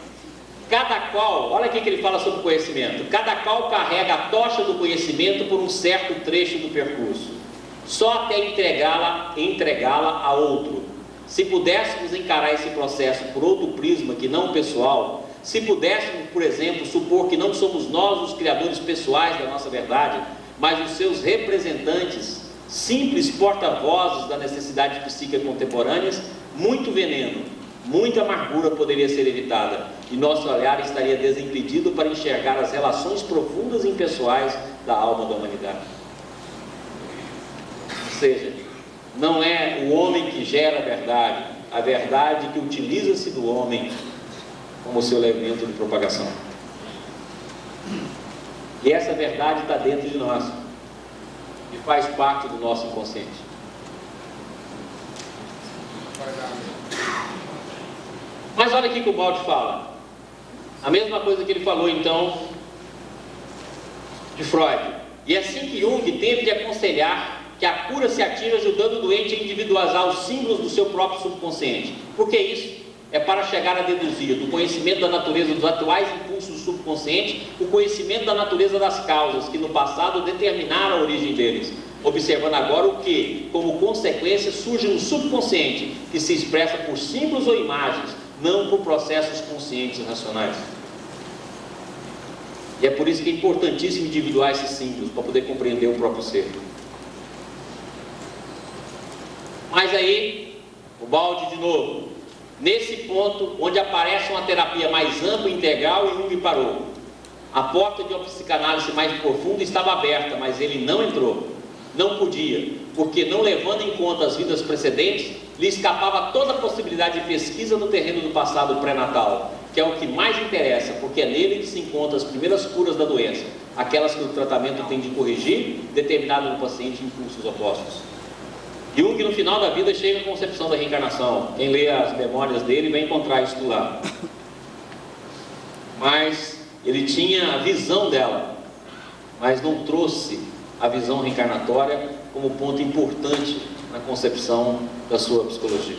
Cada qual, olha aqui que ele fala sobre conhecimento, cada qual carrega a tocha do conhecimento por um certo trecho do percurso, só até entregá-la a outro. Se pudéssemos encarar esse processo por outro prisma que não pessoal, se pudéssemos, por exemplo, supor que não somos nós os criadores pessoais da nossa verdade, mas os seus representantes, simples porta-vozes das necessidades psíquicas contemporâneas, muito veneno, muita amargura poderia ser evitada, e nosso olhar estaria desimpedido para enxergar as relações profundas e impessoais da alma da humanidade. Ou seja, não é o homem que gera a verdade que utiliza-se do homem como seu elemento de propagação. E essa verdade está dentro de nós e faz parte do nosso inconsciente. Mas olha aqui que o Baldi fala, a mesma coisa que ele falou então de Freud. E é assim que Jung teve de aconselhar que a cura se atinge ajudando o doente a individualizar os símbolos do seu próprio subconsciente. Por que isso? É para chegar a deduzir do conhecimento da natureza dos atuais impulsos do subconsciente, o conhecimento da natureza das causas que no passado determinaram a origem deles, observando agora o que, como consequência, surge no subconsciente, que se expressa por símbolos ou imagens, não por processos conscientes e racionais. E é por isso que é importantíssimo individuar esses símbolos, para poder compreender o próprio ser. Mas aí, o Baldi de novo, nesse ponto, onde aparece uma terapia mais ampla e integral, e Jung parou. A porta de uma psicanálise mais profunda estava aberta, mas ele não entrou. Não podia, porque não levando em conta as vidas precedentes, lhe escapava toda a possibilidade de pesquisa no terreno do passado pré-natal, que é o que mais interessa, porque é nele que se encontram as primeiras curas da doença, aquelas que o tratamento tem de corrigir, determinado no paciente impulsos opostos. Jung, no final da vida, chega à concepção da reencarnação. Quem lê as memórias dele vai encontrar isso lá. Mas ele tinha a visão dela, mas não trouxe a visão reencarnatória como ponto importante na concepção da sua psicologia.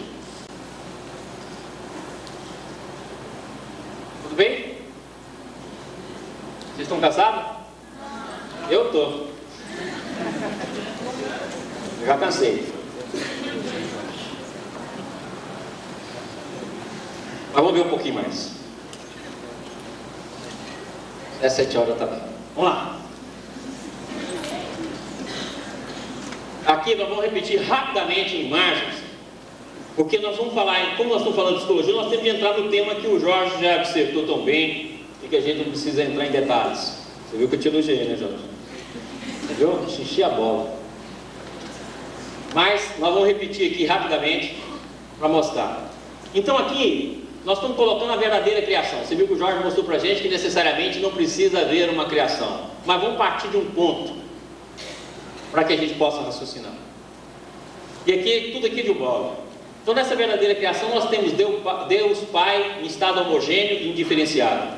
Tudo bem? Vocês estão cansados? Eu estou. Já cansei. Mas vamos ver um pouquinho mais. É 7 horas também. Vamos lá. Aqui nós vamos repetir rapidamente em imagens, porque nós vamos falar, como nós estamos falando de psicologia, nós temos que entrar no tema que o Jorge já dissertou tão bem, e que a gente não precisa entrar em detalhes. Você viu que eu te elogiei, né, Jorge? Você viu? Enchi a bola. Mas nós vamos repetir aqui rapidamente para mostrar. Então aqui nós estamos colocando a verdadeira criação. Você viu que o Jorge mostrou para a gente que necessariamente não precisa haver uma criação, mas vamos partir de um ponto para que a gente possa raciocinar. E aqui, tudo aqui de Baldi. Então nessa verdadeira criação nós temos Deus Pai em estado homogêneo e indiferenciado.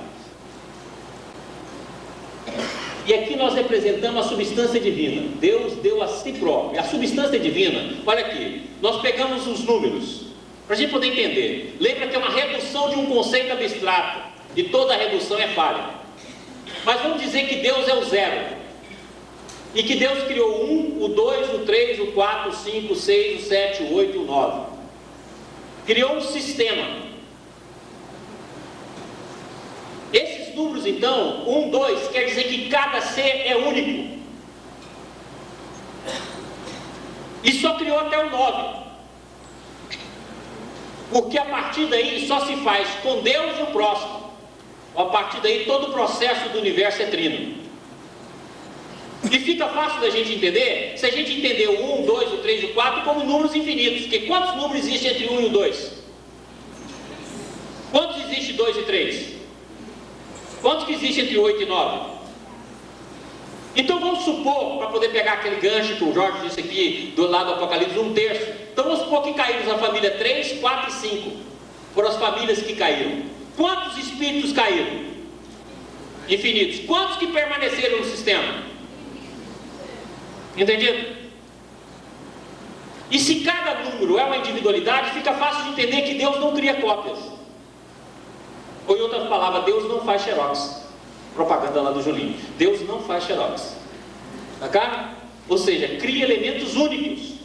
E aqui nós representamos a substância divina. Deus deu a si próprio. A substância divina, olha aqui, nós pegamos os números, para a gente poder entender. Lembra que é uma redução de um conceito abstrato, e toda redução é falha. Mas vamos dizer que Deus é o zero, e que Deus criou o 1, o 2, o 3, o 4, o 5, o 6, o 7, o 8 e o 9. Criou um sistema. Esses números então, 1, 2, quer dizer que cada ser é único. E só criou até o 9. Porque a partir daí só se faz com Deus e o próximo. A partir daí todo o processo do universo é trino. E fica fácil da gente entender, se a gente entender o 1, o 2, o 3 e o 4 como números infinitos. Porque quantos números existem entre 1 e o 2? Quantos existem 2 e 3? Quantos que existem entre 8 e 9? Então vamos supor, para poder pegar aquele gancho que o Jorge disse aqui, do lado do Apocalipse, 1/3. Então vamos supor que caímos na família 3, 4 e 5. Foram as famílias que caíram. Quantos espíritos caíram? Infinitos. Quantos que permaneceram no sistema? Entendido? E se cada número é uma individualidade, fica fácil de entender que Deus não cria cópias. Ou em outras palavras, Deus não faz xerox. Propaganda lá do Julinho. Deus não faz xerox. Tá? Ou seja, cria elementos únicos,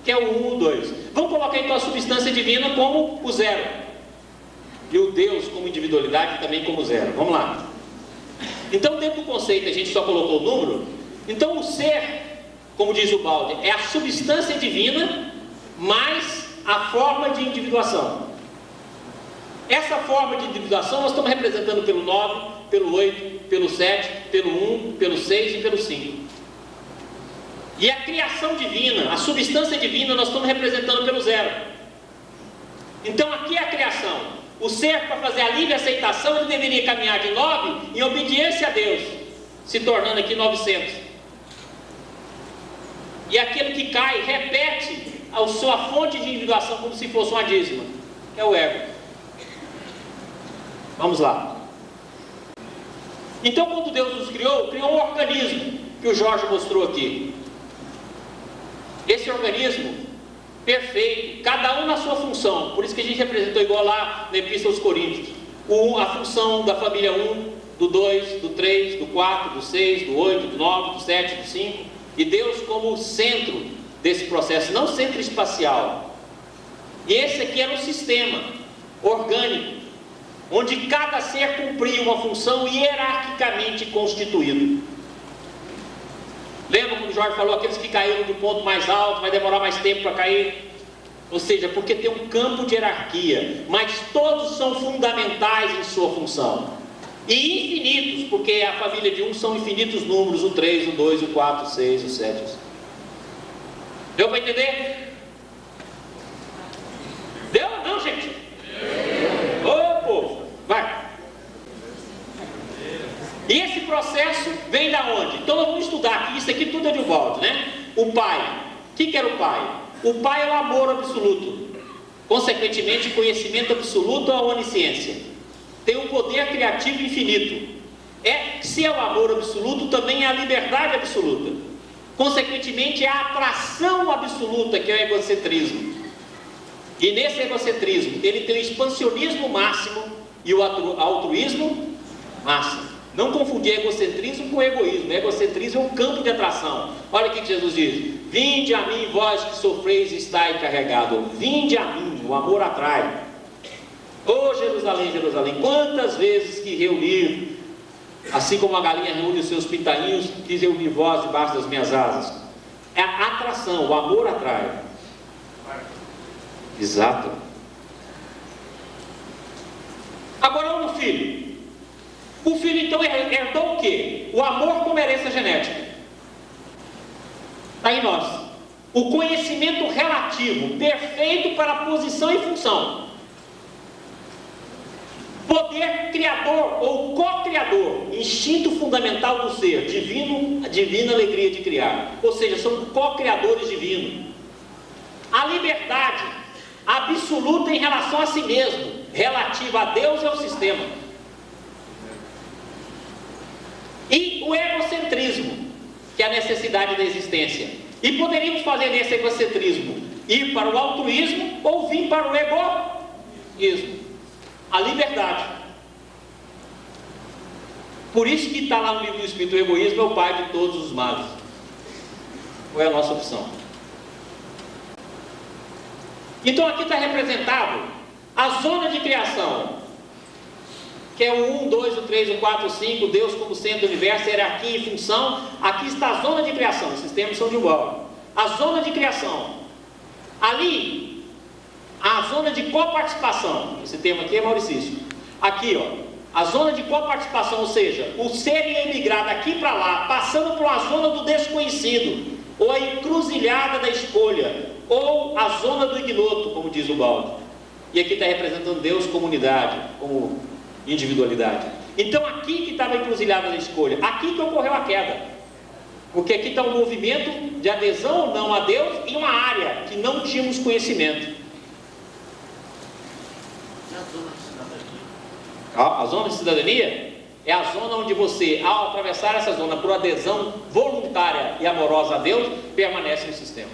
que é o 1, o 2. Vamos colocar então a substância divina como o 0. E o Deus como individualidade também como 0. Vamos lá. Então, dentro do conceito, a gente só colocou o número. Então, o ser, como diz o Balde, é a substância divina mais a forma de individuação. Essa forma de individuação nós estamos representando pelo 9, pelo 8, pelo 7, pelo 1, pelo 6 e pelo 5. E a criação divina, a substância divina, nós estamos representando pelo 0. Então aqui é a criação. O ser, para fazer a livre aceitação, ele deveria caminhar de 9 em obediência a Deus, se tornando aqui 900. E aquele que cai repete a sua fonte de individuação como se fosse uma dízima, que é o ego. Vamos lá. Então, quando Deus nos criou um organismo, que o Jorge mostrou aqui. Esse organismo perfeito, cada um na sua função. Por isso que a gente representou igual lá na Epístola aos Coríntios. A função da família 1, do 2, do 3, do 4, do 6, do 8, do 9, do 7, do 5. E Deus como centro desse processo, não centro espacial. E esse aqui era um sistema orgânico, onde cada ser cumpria uma função hierarquicamente constituído. Lembra quando o Jorge falou, aqueles que caíram do ponto mais alto, vai demorar mais tempo para cair? Ou seja, porque tem um campo de hierarquia, mas todos são fundamentais em sua função. E infinitos, porque a família de 1 são infinitos números, o 3, o 2, o 4, o 6, o 7. Deu para entender? Deu ou não, gente? Ô povo, vai. E esse processo vem da onde? Então nós vamos estudar aqui, isso aqui tudo é de Ubaldo, né? O pai. O que era o pai? O pai é o amor absoluto. Consequentemente, conhecimento absoluto é a onisciência. Tem um poder criativo infinito. Se é o amor absoluto, também é a liberdade absoluta. Consequentemente, é a atração absoluta, que é o egocentrismo. E nesse egocentrismo, ele tem o expansionismo máximo e o altruísmo máximo. Não confundir egocentrismo com egoísmo. Egocentrismo é um campo de atração. Olha o que Jesus diz: vinde a mim, vós que sofreis e estáis carregados. Vinde a mim, o amor atrai. Ô Jerusalém, Jerusalém, quantas vezes que reunir, assim como a galinha reúne os seus pintainhos, quis reunir vós debaixo das minhas asas. É a atração, o amor atrai. Exato. Agora vamos no filho. O filho então herdou o quê? O amor como herança genética. Está em nós. O conhecimento relativo, perfeito para a posição e função. Poder criador ou co-criador, instinto fundamental do ser, divino, divina alegria de criar. Ou seja, são co-criadores divinos. A liberdade absoluta em relação a si mesmo, relativa a Deus e ao sistema. E o egocentrismo, que é a necessidade da existência. E poderíamos fazer desse egocentrismo ir para o altruísmo ou vir para o egoísmo. A liberdade. Por isso que está lá no livro do Espírito, o egoísmo é o pai de todos os males. Qual é a nossa opção? Então aqui está representado a zona de criação, que é o 1, 2, o 3, o 4, o 5, Deus como centro do universo, hierarquia e função. Aqui está a zona de criação, esses termos são de igual. A zona de criação. Ali, a zona de coparticipação. Esse termo aqui é Mauricício. Aqui, ó, a zona de coparticipação, ou seja, o ser ia emigrar daqui para lá, passando por uma zona do desconhecido, ou a encruzilhada da escolha, ou a zona do ignoto, como diz o Baldo. E aqui está representando Deus como unidade, como individualidade. Então aqui que estava a encruzilhada da escolha, aqui que ocorreu a queda. Porque aqui está um movimento de adesão ou não a Deus em uma área que não tínhamos conhecimento. A zona de cidadania é a zona onde você, ao atravessar essa zona por adesão voluntária e amorosa a Deus, permanece no sistema.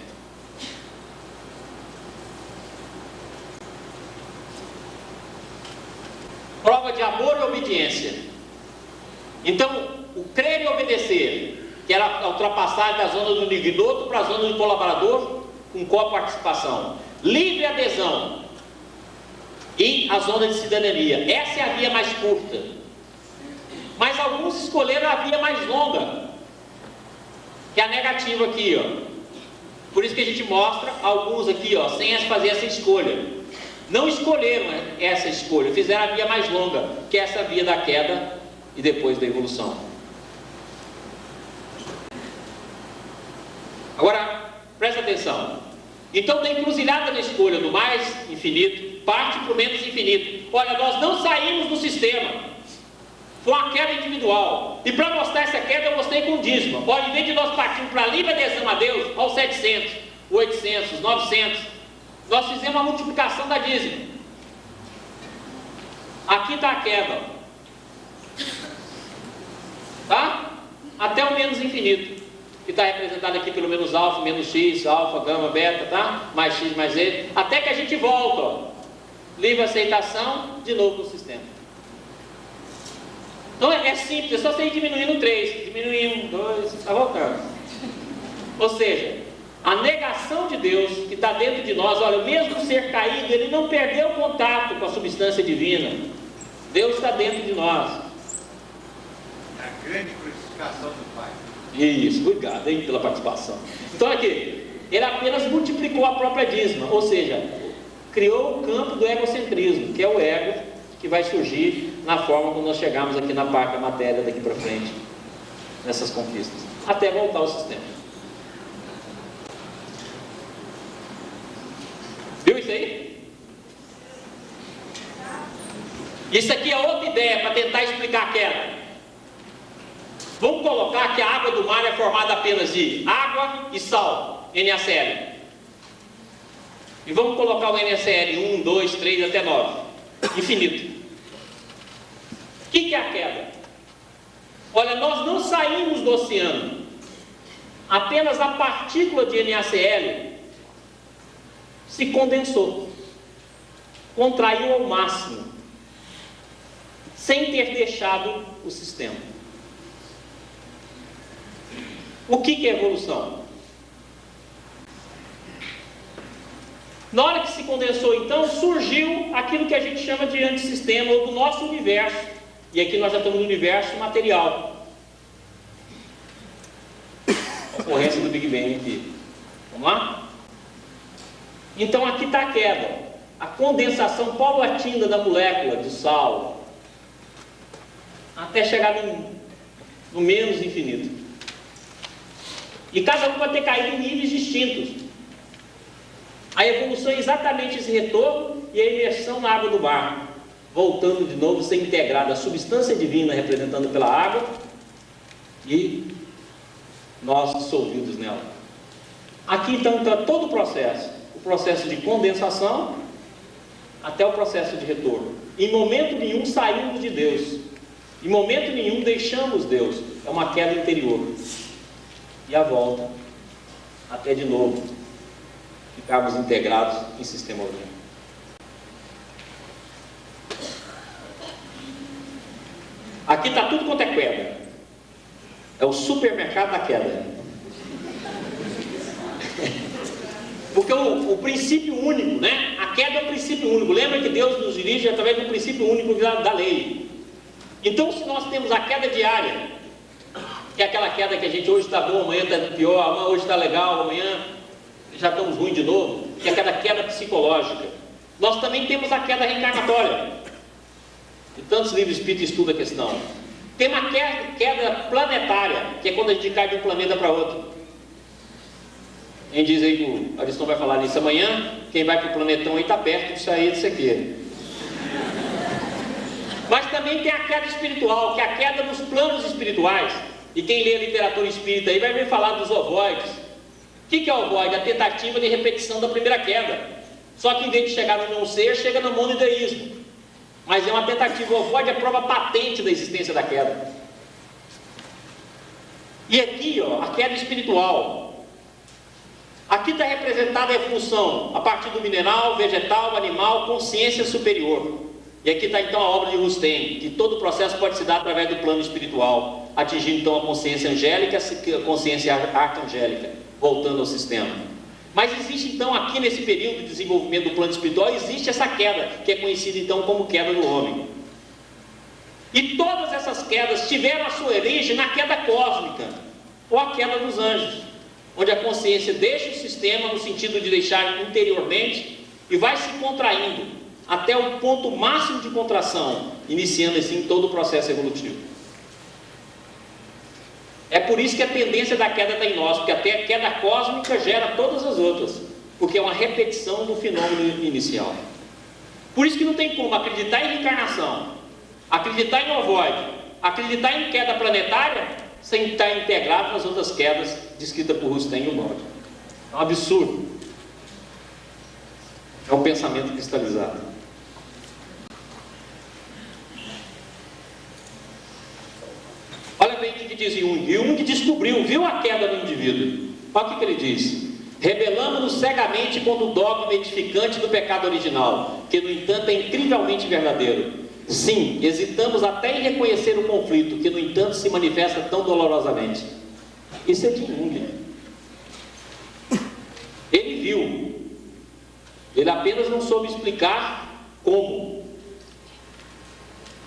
Prova de amor e obediência. Então, o crer e obedecer, que era a ultrapassagem da zona do ignoto para a zona do colaborador, com coparticipação, livre adesão e a zona de cidadania. Essa é a via mais curta. Mas alguns escolheram a via mais longa, que é a negativa aqui, ó. Por isso que a gente mostra alguns aqui, ó, sem fazer essa escolha. Não escolheram essa escolha, fizeram a via mais longa, que é essa via da queda e depois da evolução. Agora, presta atenção. Então, da encruzilhada da escolha do mais infinito, parte para o menos infinito. Olha, nós não saímos do sistema. Foi uma queda individual. E para mostrar essa queda, eu mostrei com o dízimo. Olha, em vez de nós partirmos para a livre adesão a Deus, aos 700, 800, 900, nós fizemos uma multiplicação da dízimo. Aqui está a queda. Tá? Até o menos infinito. Que está representado aqui pelo menos alfa, menos x, alfa, gama, beta, tá? Mais x, mais z. Até que a gente volta, ó. Livre aceitação, de novo no sistema. Então é simples, é só você ir diminuindo 3, diminuir 1, 2, está voltando. Ou seja, a negação de Deus que está dentro de nós, olha, o mesmo ser caído, ele não perdeu o contato com a substância divina. Deus está dentro de nós. A grande crucificação do Pai. Isso, obrigado aí pela participação. Então aqui, ele apenas multiplicou a própria dízima, ou seja, criou o campo do egocentrismo, que é o ego que vai surgir na forma como nós chegarmos aqui na parte da matéria daqui para frente, nessas conquistas, até voltar ao sistema. Viu isso aí? Isso aqui é outra ideia para tentar explicar a queda. Vamos colocar que a água do mar é formada apenas de água e sal, NaCl. E vamos colocar o NaCl 1, 2, 3 até 9, infinito. O que é a queda? Olha, nós não saímos do oceano. Apenas a partícula de NaCl se condensou, contraiu ao máximo, sem ter deixado o sistema. O que é evolução? Na hora que se condensou, então, surgiu aquilo que a gente chama de antissistema, ou do nosso universo. E aqui nós já estamos no universo material. Ocorrência do Big Bang aqui. Vamos lá? Então aqui está a queda. A condensação paulatina da molécula de sal, até chegar no menos infinito. E cada um vai ter caído em níveis distintos. A evolução é exatamente esse retorno e a imersão na água do mar, voltando de novo, ser integrada a substância divina representando pela água e nós dissolvidos nela. Aqui então está todo o processo de condensação até o processo de retorno. Em momento nenhum saímos de Deus, em momento nenhum deixamos Deus, é uma queda interior. E a volta, até de novo ficarmos integrados em sistema orgânico. Aqui está tudo quanto é queda. É o supermercado da queda. Porque o princípio único, né? A queda é o princípio único. Lembra que Deus nos dirige através do princípio único da lei. Então, se nós temos a queda diária, que é aquela queda que a gente hoje está bom, amanhã está pior, hoje está legal, amanhã já estamos ruim de novo, que é aquela queda psicológica. Nós também temos a queda reencarnatória. E tantos livros espíritas estudam a questão. Tem uma queda planetária, que é quando a gente cai de um planeta para outro. A gente diz aí que o Ariston vai falar nisso amanhã, quem vai para o planetão aí está perto de sair disso aqui. Mas também tem a queda espiritual, que é a queda nos planos espirituais. E quem lê a literatura espírita aí vai ver falar dos ovoides. O que é o ovoide? A tentativa de repetição da primeira queda. Só que em vez de chegar no não ser, chega no monoideísmo. Mas é uma tentativa. O ovoide é a prova patente da existência da queda. E aqui, ó, a queda espiritual. Aqui está representada a evolução a partir do mineral, vegetal, animal, consciência superior. E aqui está então a obra de Rustem, que todo o processo pode se dar através do plano espiritual, atingindo então a consciência angélica, a consciência arcangélica, voltando ao sistema. Mas existe então aqui nesse período de desenvolvimento do plano espiritual, existe essa queda, que é conhecida então como queda do homem. E todas essas quedas tiveram a sua origem na queda cósmica, ou a queda dos anjos, onde a consciência deixa o sistema no sentido de deixar interiormente e vai se contraindo até o ponto máximo de contração, iniciando assim todo o processo evolutivo. É por isso que a tendência da queda está em nós, porque até a queda cósmica gera todas as outras, porque é uma repetição do fenômeno inicial. Por isso que não tem como acreditar em reencarnação, acreditar em ovoide, acreditar em queda planetária, sem estar integrado nas outras quedas descritas por Rustem e o Baldi. É um absurdo. É um pensamento cristalizado. Olha bem o que diz Jung. Jung descobriu, viu a queda do indivíduo. Olha o que ele diz: rebelamos-nos cegamente contra o dogma edificante do pecado original, que no entanto é incrivelmente verdadeiro. Sim, hesitamos até em reconhecer o conflito, que no entanto se manifesta tão dolorosamente. Isso é de Jung. Ele viu, ele apenas não soube explicar como.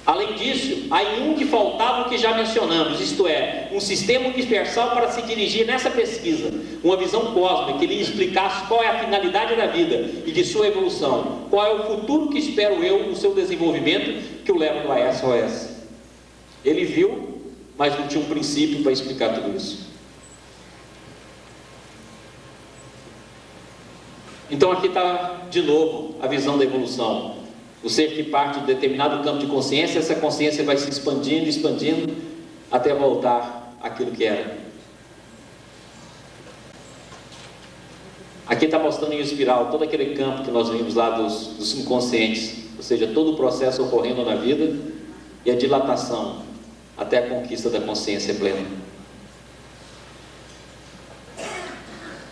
Além disso, a Jung faltava o que já mencionamos, isto é, um sistema universal para se dirigir nessa pesquisa, uma visão cósmica que lhe explicasse qual é a finalidade da vida e de sua evolução, qual é o futuro que espero eu no seu desenvolvimento que o leva do AS ao OS. Ele viu, mas não tinha um princípio para explicar tudo isso. Então aqui está de novo a visão da evolução. O ser que parte de determinado campo de consciência, essa consciência vai se expandindo, expandindo, até voltar àquilo que era. Aqui está mostrando em espiral todo aquele campo que nós vimos lá dos inconscientes, ou seja, todo o processo ocorrendo na vida e a dilatação até a conquista da consciência plena.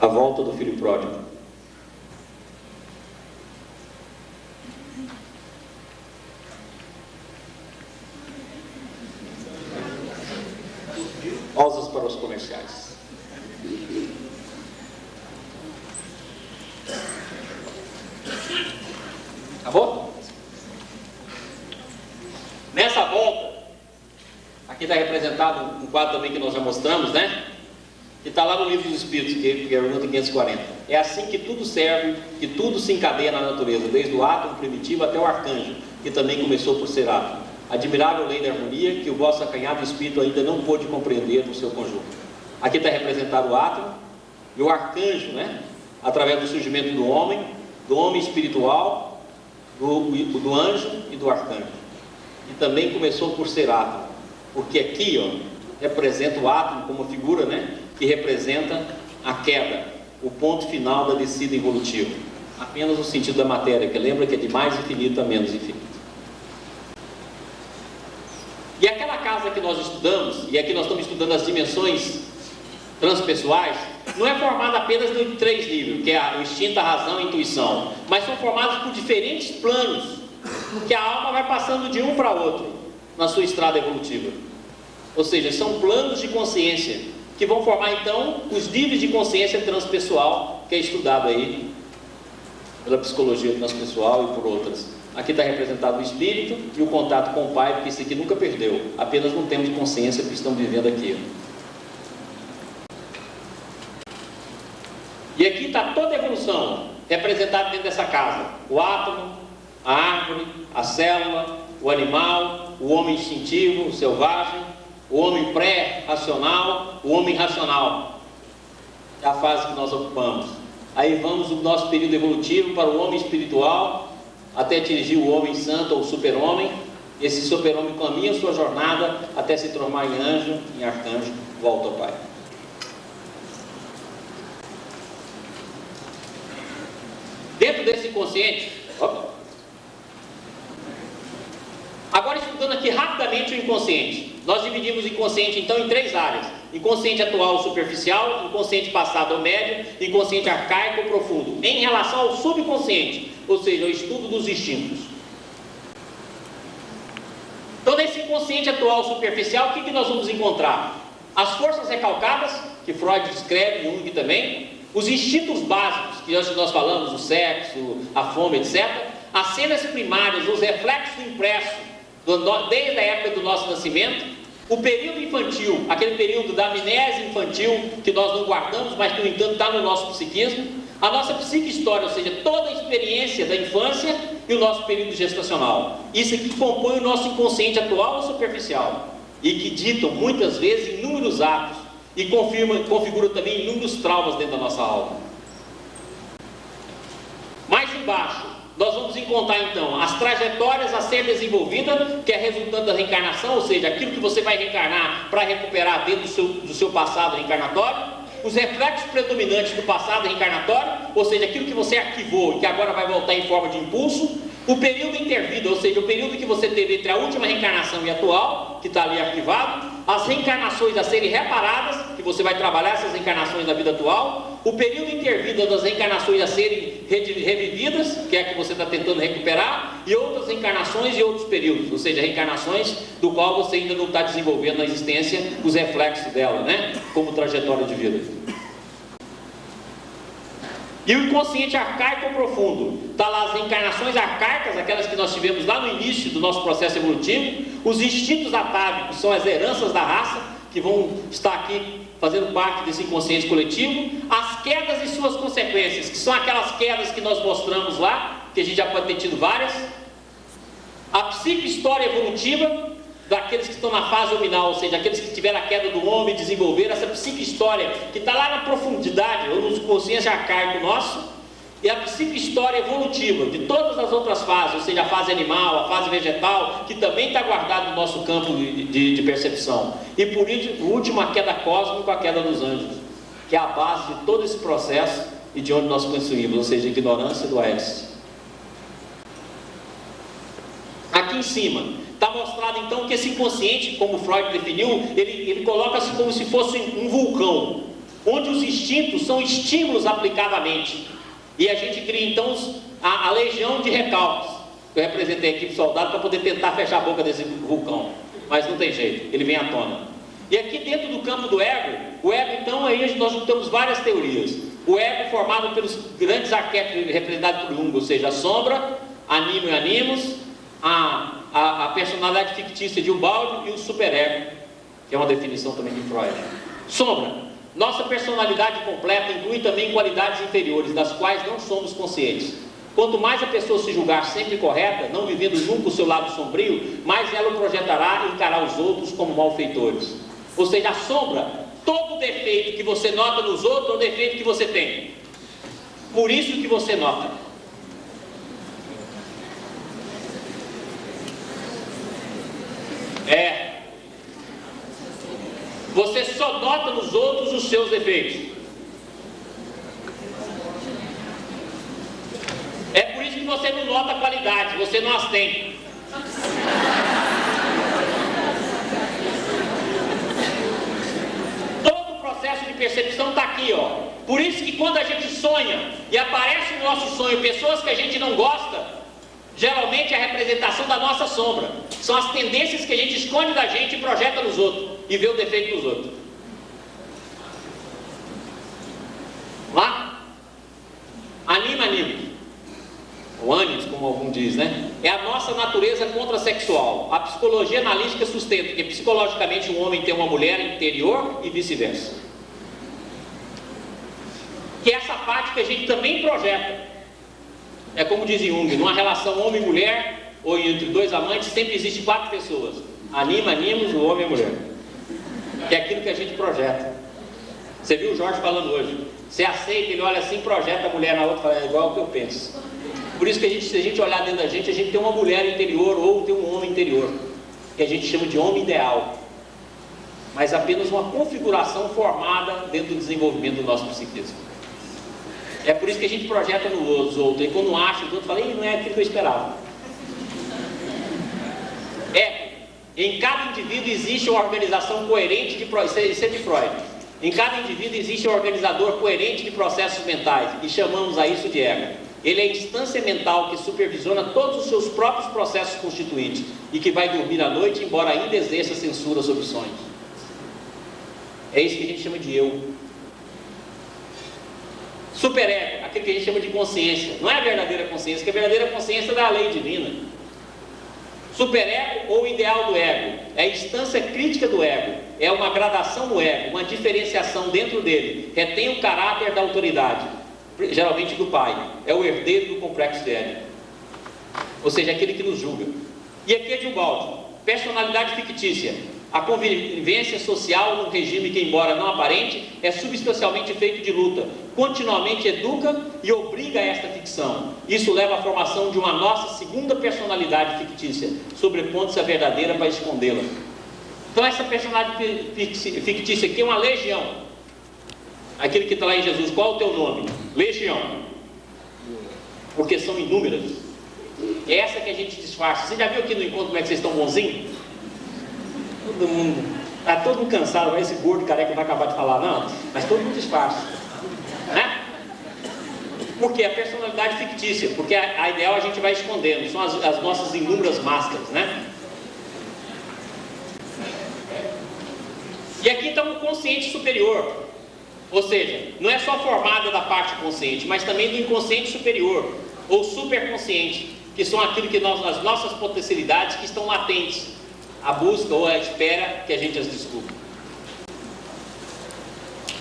A volta do filho pródigo. Pausas para os comerciais. Acabou? Nessa volta, aqui está representado um quadro também que nós já mostramos, né? Que está lá no Livro dos Espíritos, que é a pergunta 540. É assim que tudo serve, que tudo se encadeia na natureza, desde o átomo primitivo até o arcanjo, que também começou por ser átomo. Admirável lei da harmonia que o vosso acanhado espírito ainda não pôde compreender no seu conjunto. Aqui está representado o átomo e o arcanjo, né? Através do surgimento do homem espiritual, do anjo e do arcanjo. E também começou por ser átomo, porque aqui, ó, representa o átomo como figura, né? Que representa a queda, o ponto final da descida evolutiva. Apenas no sentido da matéria, que lembra que é de mais infinito a menos infinito. E aquela casa que nós estudamos, e aqui nós estamos estudando as dimensões transpessoais, não é formada apenas de 3 níveis, que é o instinto, a razão e a intuição, mas são formados por diferentes planos, que a alma vai passando de um para outro na sua estrada evolutiva. Ou seja, são planos de consciência, que vão formar então os níveis de consciência transpessoal, que é estudado aí pela psicologia transpessoal e por outras. Aqui está representado o espírito e o contato com o pai, porque isso aqui nunca perdeu, apenas não temos consciência do que estamos vivendo aqui. E aqui está toda a evolução representada dentro dessa casa: o átomo, a árvore, a célula, o animal, o homem instintivo, o selvagem, o homem pré-racional, o homem racional. É a fase que nós ocupamos. Aí vamos no nosso período evolutivo para o homem espiritual, até atingir o homem santo ou super-homem. Esse super-homem caminha a sua jornada até se transformar em anjo, em arcanjo, volta ao Pai. Dentro desse inconsciente, agora estudando aqui rapidamente o inconsciente. Nós dividimos o inconsciente então em 3 áreas: inconsciente atual ou superficial, inconsciente passado ou médio, inconsciente arcaico ou profundo, em relação ao subconsciente, ou seja, o estudo dos instintos. inconsciente atual superficial, o que nós vamos encontrar? As forças recalcadas, que Freud descreve, Jung também, os instintos básicos, que antes nós falamos, o sexo, a fome, etc., as cenas primárias, os reflexos impressos, desde a época do nosso nascimento, o período infantil, aquele período da amnésia infantil, que nós não guardamos, mas que, no entanto, está no nosso psiquismo, a nossa psique-história, ou seja, toda a experiência da infância e o nosso período gestacional. Isso aqui compõe o nosso inconsciente atual ou superficial, e que ditam, muitas vezes, inúmeros atos, e configura também inúmeros traumas dentro da nossa alma. Mais embaixo, nós vamos encontrar então as trajetórias a ser desenvolvida, que é resultante da reencarnação, ou seja, aquilo que você vai reencarnar para recuperar dentro do seu passado reencarnatório, os reflexos predominantes do passado reencarnatório, ou seja, aquilo que você arquivou e que agora vai voltar em forma de impulso, o período intervida, ou seja, o período que você teve entre a última reencarnação e a atual, que está ali arquivado, as reencarnações a serem reparadas, que você vai trabalhar essas reencarnações na vida atual, o período intervida das reencarnações a serem revividas, que é a que você está tentando recuperar, e outras reencarnações e outros períodos, ou seja, reencarnações do qual você ainda não está desenvolvendo na existência os reflexos dela, né? Como trajetória de vida. E o inconsciente arcaico profundo, está lá as reencarnações arcaicas, aquelas que nós tivemos lá no início do nosso processo evolutivo, os instintos atávicos, são as heranças da raça, que vão estar aqui fazendo parte desse inconsciente coletivo, as quedas e suas consequências, que são aquelas quedas que nós mostramos lá, que a gente já pode ter tido várias, a psique-história evolutiva, daqueles que estão na fase hominal, ou seja, aqueles que tiveram a queda do homem, desenvolveram essa psique-história que está lá na profundidade, ou no consciência arcaico nosso, e a psique-história evolutiva de todas as outras fases, ou seja, a fase animal, a fase vegetal, que também está guardado no nosso campo de percepção. E por último, a queda cósmica, a queda dos anjos, que é a base de todo esse processo e de onde nós construímos, ou seja, a ignorância do Oeste. Aqui em cima está mostrado então que esse inconsciente, como Freud definiu, ele coloca-se como se fosse um vulcão, onde os instintos são estímulos aplicadamente, e a gente cria então a legião de recalques. Eu representei a equipe soldado para poder tentar fechar a boca desse vulcão, mas não tem jeito, ele vem à tona. E aqui dentro do campo do ego, o ego então, aí nós juntamos várias teorias. O ego formado pelos grandes arquétipos representados por Jung, ou seja, a sombra, animo e animus, a personalidade fictícia de Ubaldi e o superego, que é uma definição também de Freud. Sombra. Nossa personalidade completa inclui também qualidades inferiores, das quais não somos conscientes. Quanto mais a pessoa se julgar sempre correta, não vivendo nunca o seu lado sombrio, mais ela o projetará e encarará os outros como malfeitores. Ou seja, a sombra, todo defeito que você nota nos outros é o defeito que você tem. Por isso que você nota. Você só nota nos outros os seus defeitos. É por isso que você não nota a qualidade, você não as tem. Todo o processo de percepção está aqui, ó. Por isso que quando a gente sonha e aparece no nosso sonho pessoas que a gente não gosta, geralmente é a representação da nossa sombra. São as tendências que a gente esconde da gente e projeta nos outros, e vê o defeito dos outros. Lá? Anima. Ou ânimos, como algum diz, né? É a nossa natureza contrassexual. A psicologia analítica sustenta que psicologicamente um homem tem uma mulher interior e vice-versa. Que é essa parte que a gente também projeta. É como diz Jung, numa relação homem-mulher, ou entre dois amantes, sempre existe 4 pessoas. Animos, o homem e a mulher. Que é aquilo que a gente projeta. Você viu o Jorge falando hoje. Você aceita, ele olha assim, projeta a mulher na outra, fala, é igual ao que eu penso. Por isso que se a gente olhar dentro da gente, a gente tem uma mulher interior ou tem um homem interior, que a gente chama de homem ideal. Mas apenas uma configuração formada dentro do desenvolvimento do nosso psiquismo. É por isso que a gente projeta nos outros, e quando acha, o outro fala, não é aquilo que eu esperava. Em cada indivíduo existe uma organização coerente de processos, isso é de Freud. Em cada indivíduo existe um organizador coerente de processos mentais, e chamamos a isso de ego. ele é a instância mental que supervisiona todos os seus próprios processos constituintes e que vai dormir à noite, embora ainda exerça censura sobre os sonhos. É isso que a gente chama de eu. Superego, aquilo que a gente chama de consciência. Não é a verdadeira consciência, que a verdadeira consciência é da lei divina. Superego ou ideal do ego é a instância crítica do ego, é uma gradação do ego, uma diferenciação dentro dele, retém o caráter da autoridade, geralmente do pai, é o herdeiro do complexo de Édipo, ou seja, aquele que nos julga. E aqui é de Ubaldi, personalidade fictícia, a convivência social num regime que, embora não aparente, é substancialmente feito de luta, continuamente educa e obriga a esta ficção. Isso leva à formação de uma nossa segunda personalidade fictícia, sobrepondo-se à verdadeira para escondê-la. Então essa personalidade fictícia aqui é uma legião. Aquele que está lá em Jesus, qual é o teu nome? Legião. Porque são inúmeras. É essa que a gente disfarça. Você já viu aqui no encontro como é que vocês estão bonzinhos? Todo mundo, está todo mundo cansado, mas esse gordo careca vai acabar de falar, não, mas todo mundo disfarça, né? Porque a personalidade fictícia, porque a ideal a gente vai escondendo, são as nossas inúmeras máscaras, né? E aqui está o consciente superior, ou seja, não é só formada da parte consciente, mas também do inconsciente superior, ou superconsciente, que são aquilo que as nossas potencialidades que estão latentes, a busca ou a espera que a gente as descubra.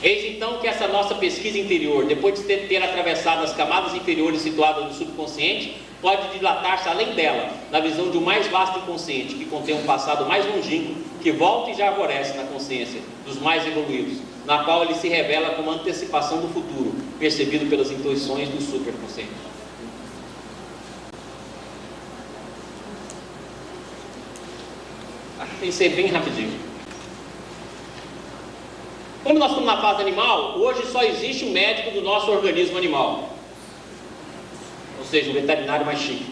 Eis então que essa nossa pesquisa interior, depois de ter atravessado as camadas inferiores situadas no subconsciente, pode dilatar-se além dela, na visão de um mais vasto inconsciente, que contém um passado mais longínquo, que volta e já arvorece na consciência dos mais evoluídos, na qual ele se revela como antecipação do futuro, percebido pelas intuições do superconsciente. Tem que ser bem rapidinho. Como nós estamos na fase animal, hoje só existe um médico do nosso organismo animal, ou seja, um veterinário mais chique.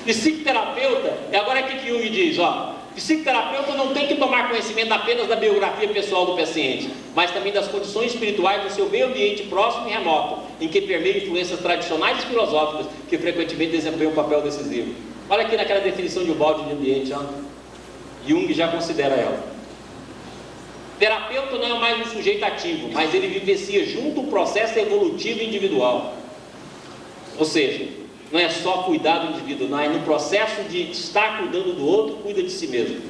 Psicoterapeuta, agora é o que Jung diz, ó, psicoterapeuta não tem que tomar conhecimento apenas da biografia pessoal do paciente, mas também das condições espirituais do seu meio ambiente próximo e remoto, em que permeia influências tradicionais e filosóficas que frequentemente desempenham um papel decisivo. Olha aqui naquela definição de Ubaldi de ambiente, ó. Jung já considera ela. Terapeuta não é mais um sujeito ativo, mas ele vivencia junto um processo evolutivo individual. Ou seja, não é só cuidar do indivíduo, não é no processo de estar cuidando do outro, cuida de si mesmo.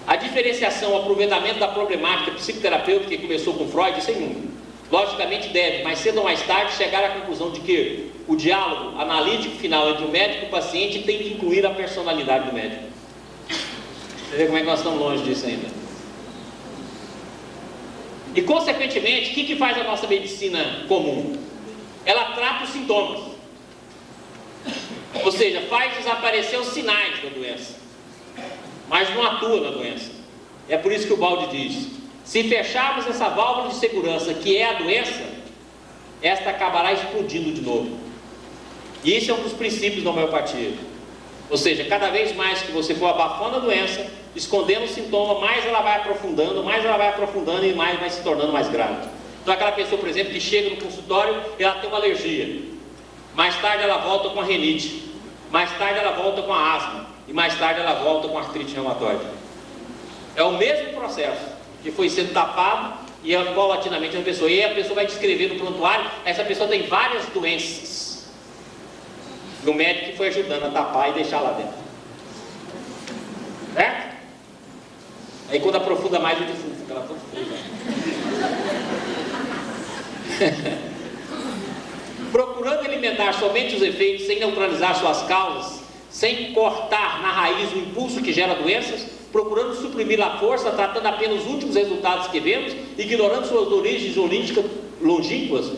A diferenciação, o aproveitamento da problemática psicoterapêutica que começou com Freud, isso é Jung. Logicamente deve, mais cedo ou mais tarde, chegar à conclusão de que o diálogo analítico final entre o médico e o paciente tem que incluir a personalidade do médico. Você vê como é que nós estamos longe disso ainda. E consequentemente, o que faz a nossa medicina comum? Ela trata os sintomas, ou seja, faz desaparecer os sinais da doença, mas não atua na doença. É por isso que o Ubaldi diz: se fecharmos essa válvula de segurança que é a doença, esta acabará explodindo de novo. E isso é um dos princípios da homeopatia. Ou seja, cada vez mais que você for abafando a doença, escondendo o sintoma, mais ela vai aprofundando e mais vai se tornando mais grave. Então aquela pessoa, por exemplo, que chega no consultório, ela tem uma alergia, mais tarde ela volta com a rinite, mais tarde ela volta com a asma, e mais tarde ela volta com a artrite reumatoide. É o mesmo processo que foi sendo tapado e paulatinamente a pessoa vai descrever no prontuário, essa pessoa tem várias doenças, e o médico que foi ajudando a tapar e deixar lá dentro, certo? Aí quando aprofunda mais o defunto fica lá todo procurando eliminar somente os efeitos sem neutralizar suas causas, sem cortar na raiz o impulso que gera doenças, procurando suprimir a força, tratando apenas os últimos resultados que vemos, ignorando suas origens longínquas,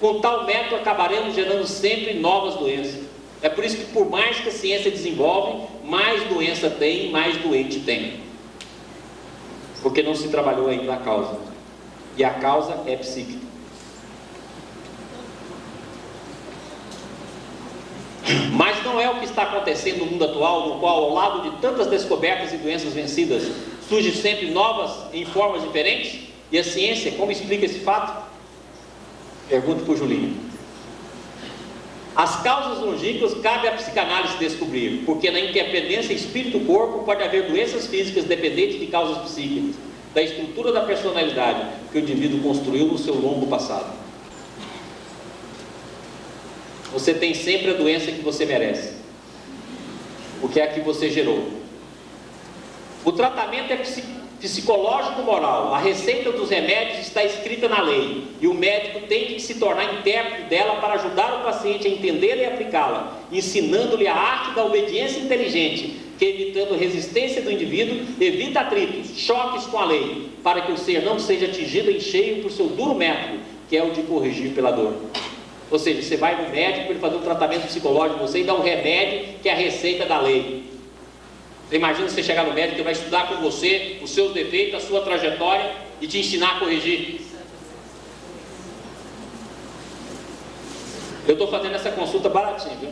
com tal método acabaremos gerando sempre novas doenças. É por isso que, por mais que a ciência desenvolve, mais doença tem, mais doente tem, porque não se trabalhou ainda na causa, e a causa é psíquica. Mas não é o que está acontecendo no mundo atual, no qual, ao lado de tantas descobertas e doenças vencidas, surgem sempre novas em formas diferentes? E a ciência, como explica esse fato? Pergunto para o Julinho. As causas longínquas cabe à psicanálise descobrir, porque na interdependência espírito-corpo pode haver doenças físicas dependentes de causas psíquicas, da estrutura da personalidade que o indivíduo construiu no seu longo passado. Você tem sempre a doença que você merece, porque é a que você gerou. O tratamento é psicológico-moral. A receita dos remédios está escrita na lei, e o médico tem que se tornar intérprete dela para ajudar o paciente a entender e aplicá-la, ensinando-lhe a arte da obediência inteligente, que, evitando a resistência do indivíduo, evita atritos, choques com a lei, para que o ser não seja atingido em cheio por seu duro método, que é o de corrigir pela dor. Ou seja, você vai no médico para ele fazer um tratamento psicológico, você e dá um remédio que é a receita da lei. Você imagina você chegar no médico que vai estudar com você os seus defeitos, a sua trajetória e te ensinar a corrigir. Eu estou fazendo essa consulta baratinha, viu?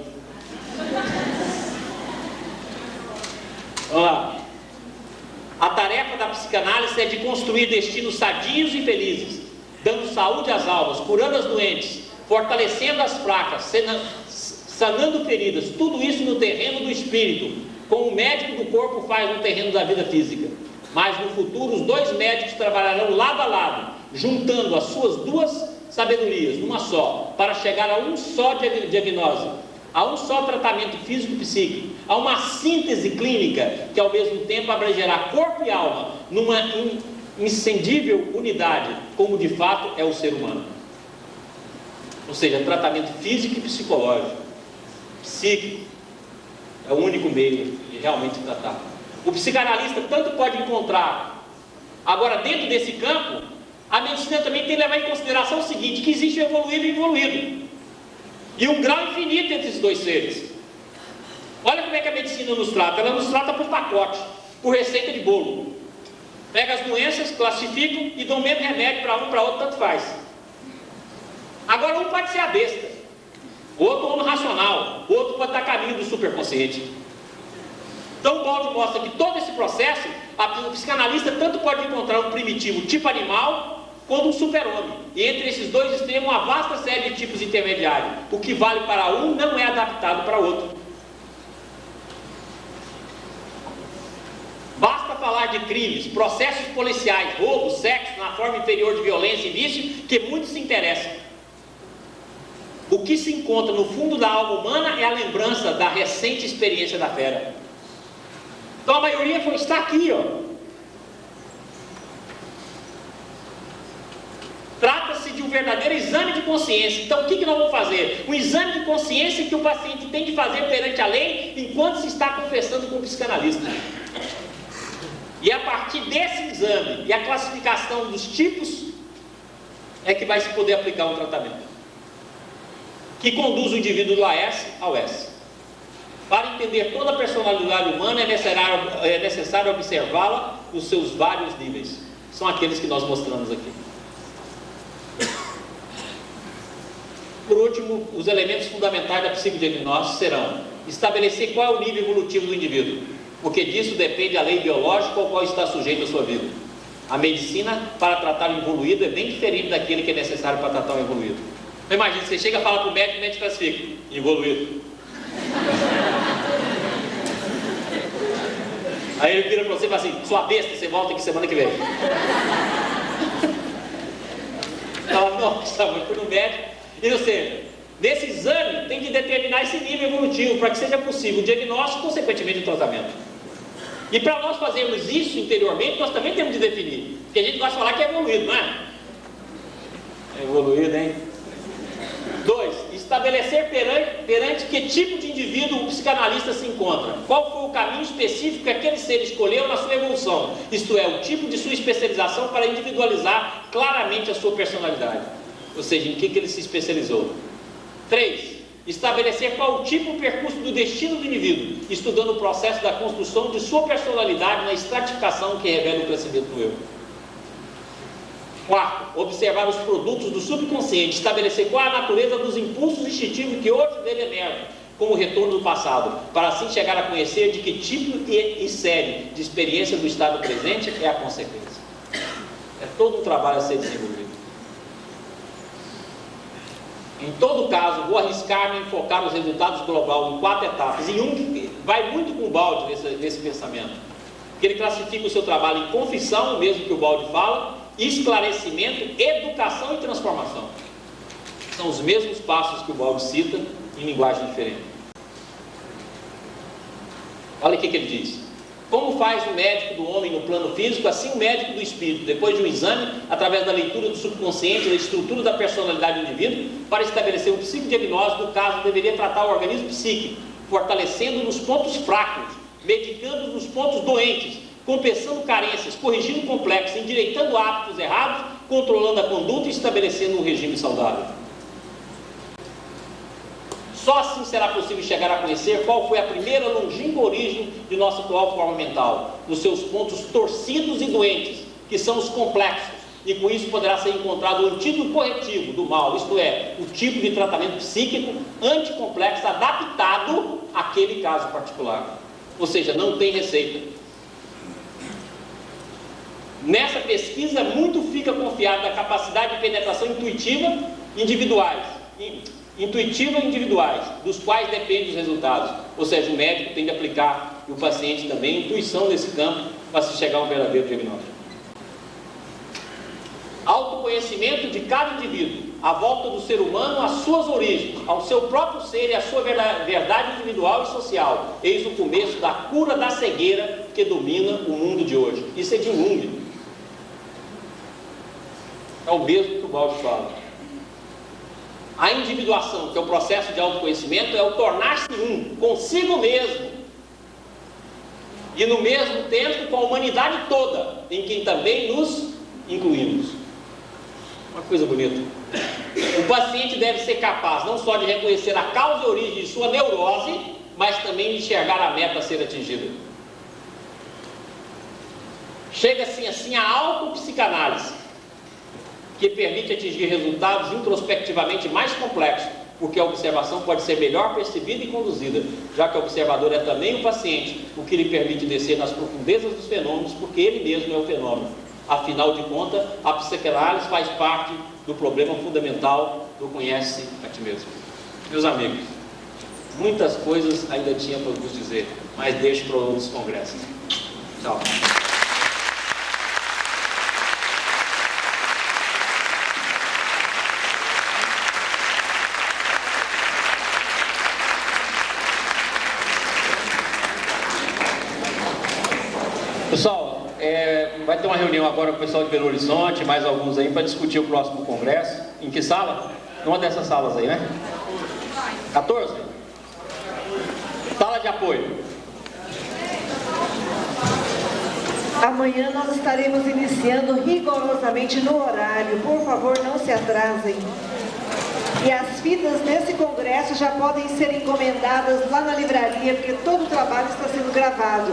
Vamos lá. A tarefa da psicanálise é de construir destinos sadios e felizes, dando saúde às almas, curando as doentes, fortalecendo as fracas, sanando feridas, tudo isso no terreno do espírito, como o médico do corpo faz no terreno da vida física. Mas no futuro os dois médicos trabalharão lado a lado, juntando as suas duas sabedorias numa só, para chegar a um só diagnóstico, a um só tratamento físico-psíquico, a uma síntese clínica que ao mesmo tempo abrangerá corpo e alma numa inscindível unidade, como de fato é o ser humano. Ou seja, tratamento físico e psicológico. Psíquico é o único meio de realmente tratar. O psicanalista tanto pode encontrar. Agora, dentro desse campo, a medicina também tem que levar em consideração o seguinte, que existe o evoluído e o involuído, e um grau infinito entre esses dois seres. Olha como é que a medicina nos trata. Ela nos trata por pacote, por receita de bolo. Pega as doenças, classificam e dão o mesmo remédio para um, para outro, tanto faz. Agora, um pode ser a besta, o outro homem racional, o outro pode estar a caminho do superconsciente. Então o Baldi mostra que todo esse processo, o psicanalista tanto pode encontrar um primitivo tipo animal, quanto um super-homem. E entre esses dois extremos, uma vasta série de tipos intermediários. O que vale para um não é adaptado para outro. Basta falar de crimes, processos policiais, roubo, sexo na forma inferior de violência e vício, que muitos se interessam. O que se encontra no fundo da alma humana é a lembrança da recente experiência da fera. Então a maioria está aqui, ó. Trata-se de um verdadeiro exame de consciência. Então o que nós vamos fazer? Um exame de consciência que o paciente tem de fazer perante a lei enquanto se está confessando com o psicanalista. E a partir desse exame e a classificação dos tipos é que vai se poder aplicar um tratamento que conduz o indivíduo do AS ao S. Para entender toda a personalidade humana é necessário observá-la nos seus vários níveis. São aqueles que nós mostramos aqui. Por último, os elementos fundamentais da psicodiagnóstica serão estabelecer qual é o nível evolutivo do indivíduo, porque disso depende a lei biológica ao qual está sujeito a sua vida. A medicina, para tratar o evoluído, é bem diferente daquele que é necessário para tratar o evoluído. Imagina, você chega a falar para o médico classifica, evoluído. Aí ele vira para você e fala assim, sua besta, você volta aqui semana que vem. Fala, nossa, mas fui no médico. E ou seja, nesse exame tem que determinar esse nível evolutivo para que seja possível o diagnóstico e consequentemente o tratamento. E para nós fazermos isso interiormente, nós também temos de definir. Porque a gente gosta de falar que é evoluído, não é? É evoluído, hein? 2. Estabelecer perante que tipo de indivíduo o psicanalista se encontra. Qual foi o caminho específico que aquele ser escolheu na sua evolução? Isto é, o tipo de sua especialização para individualizar claramente a sua personalidade. Ou seja, em que ele se especializou. 3. Estabelecer qual o tipo e percurso do destino do indivíduo, estudando o processo da construção de sua personalidade na estratificação que revela o crescimento do eu. 4. Observar os produtos do subconsciente, estabelecer qual a natureza dos impulsos instintivos que hoje dele emergem, como retorno do passado, para assim chegar a conhecer de que tipo e série de experiência do estado presente é a consequência. É todo um trabalho a ser desenvolvido. Em todo caso, vou arriscar-me em focar os resultados globais em 4 etapas. E um que vai muito com o Baldi nesse pensamento. Que ele classifica o seu trabalho em confissão, o mesmo que o Baldi fala, esclarecimento, educação e transformação. São os mesmos passos que o Baldi cita, em linguagem diferente. Olha o que ele diz. Como faz o médico do homem no plano físico, assim o médico do espírito, depois de um exame, através da leitura do subconsciente, da estrutura da personalidade do indivíduo, para estabelecer um psicodiagnóstico do caso, deveria tratar o organismo psíquico, fortalecendo nos pontos fracos, medicando nos pontos doentes, compensando carências, corrigindo complexos, endireitando hábitos errados, controlando a conduta e estabelecendo um regime saudável. Só assim será possível chegar a conhecer qual foi a primeira longínqua origem de nossa atual forma mental, nos seus pontos torcidos e doentes, que são os complexos, e com isso poderá ser encontrado o antídoto corretivo do mal, isto é, o tipo de tratamento psíquico anticomplexo adaptado àquele caso particular. Ou seja, não tem receita. Nessa pesquisa, muito fica confiado na capacidade de penetração intuitiva individuais, dos quais dependem os resultados. Ou seja, o médico tem de aplicar, e o paciente também, intuição nesse campo, para se chegar a um verdadeiro diagnóstico. Autoconhecimento de cada indivíduo, a volta do ser humano às suas origens, ao seu próprio ser e à sua verdade individual e social. Eis o começo da cura da cegueira que domina o mundo de hoje. Isso é de Jung. É o mesmo que o Baldi fala. A individuação, que é o processo de autoconhecimento, é o tornar-se um consigo mesmo e no mesmo tempo com a humanidade toda, em quem também nos incluímos. Uma coisa bonita. O paciente deve ser capaz não só de reconhecer a causa e origem de sua neurose, mas também de enxergar a meta a ser atingida. Chega-se assim à autopsicanálise, que permite atingir resultados introspectivamente mais complexos, porque a observação pode ser melhor percebida e conduzida, já que o observador é também o paciente, o que lhe permite descer nas profundezas dos fenômenos, porque ele mesmo é o fenômeno. Afinal de contas, a psicanálise faz parte do problema fundamental do conhece a ti mesmo. Meus amigos, muitas coisas ainda tinha para vos dizer, mas deixo para outros congressos. Tchau. Pessoal, vai ter uma reunião agora com o pessoal de Belo Horizonte, mais alguns aí, para discutir o próximo congresso. Em que sala? Uma dessas salas aí, né? 14? Sala de apoio. Amanhã nós estaremos iniciando rigorosamente no horário. Por favor, não se atrasem. E as fitas desse congresso já podem ser encomendadas lá na livraria, porque todo o trabalho está sendo gravado.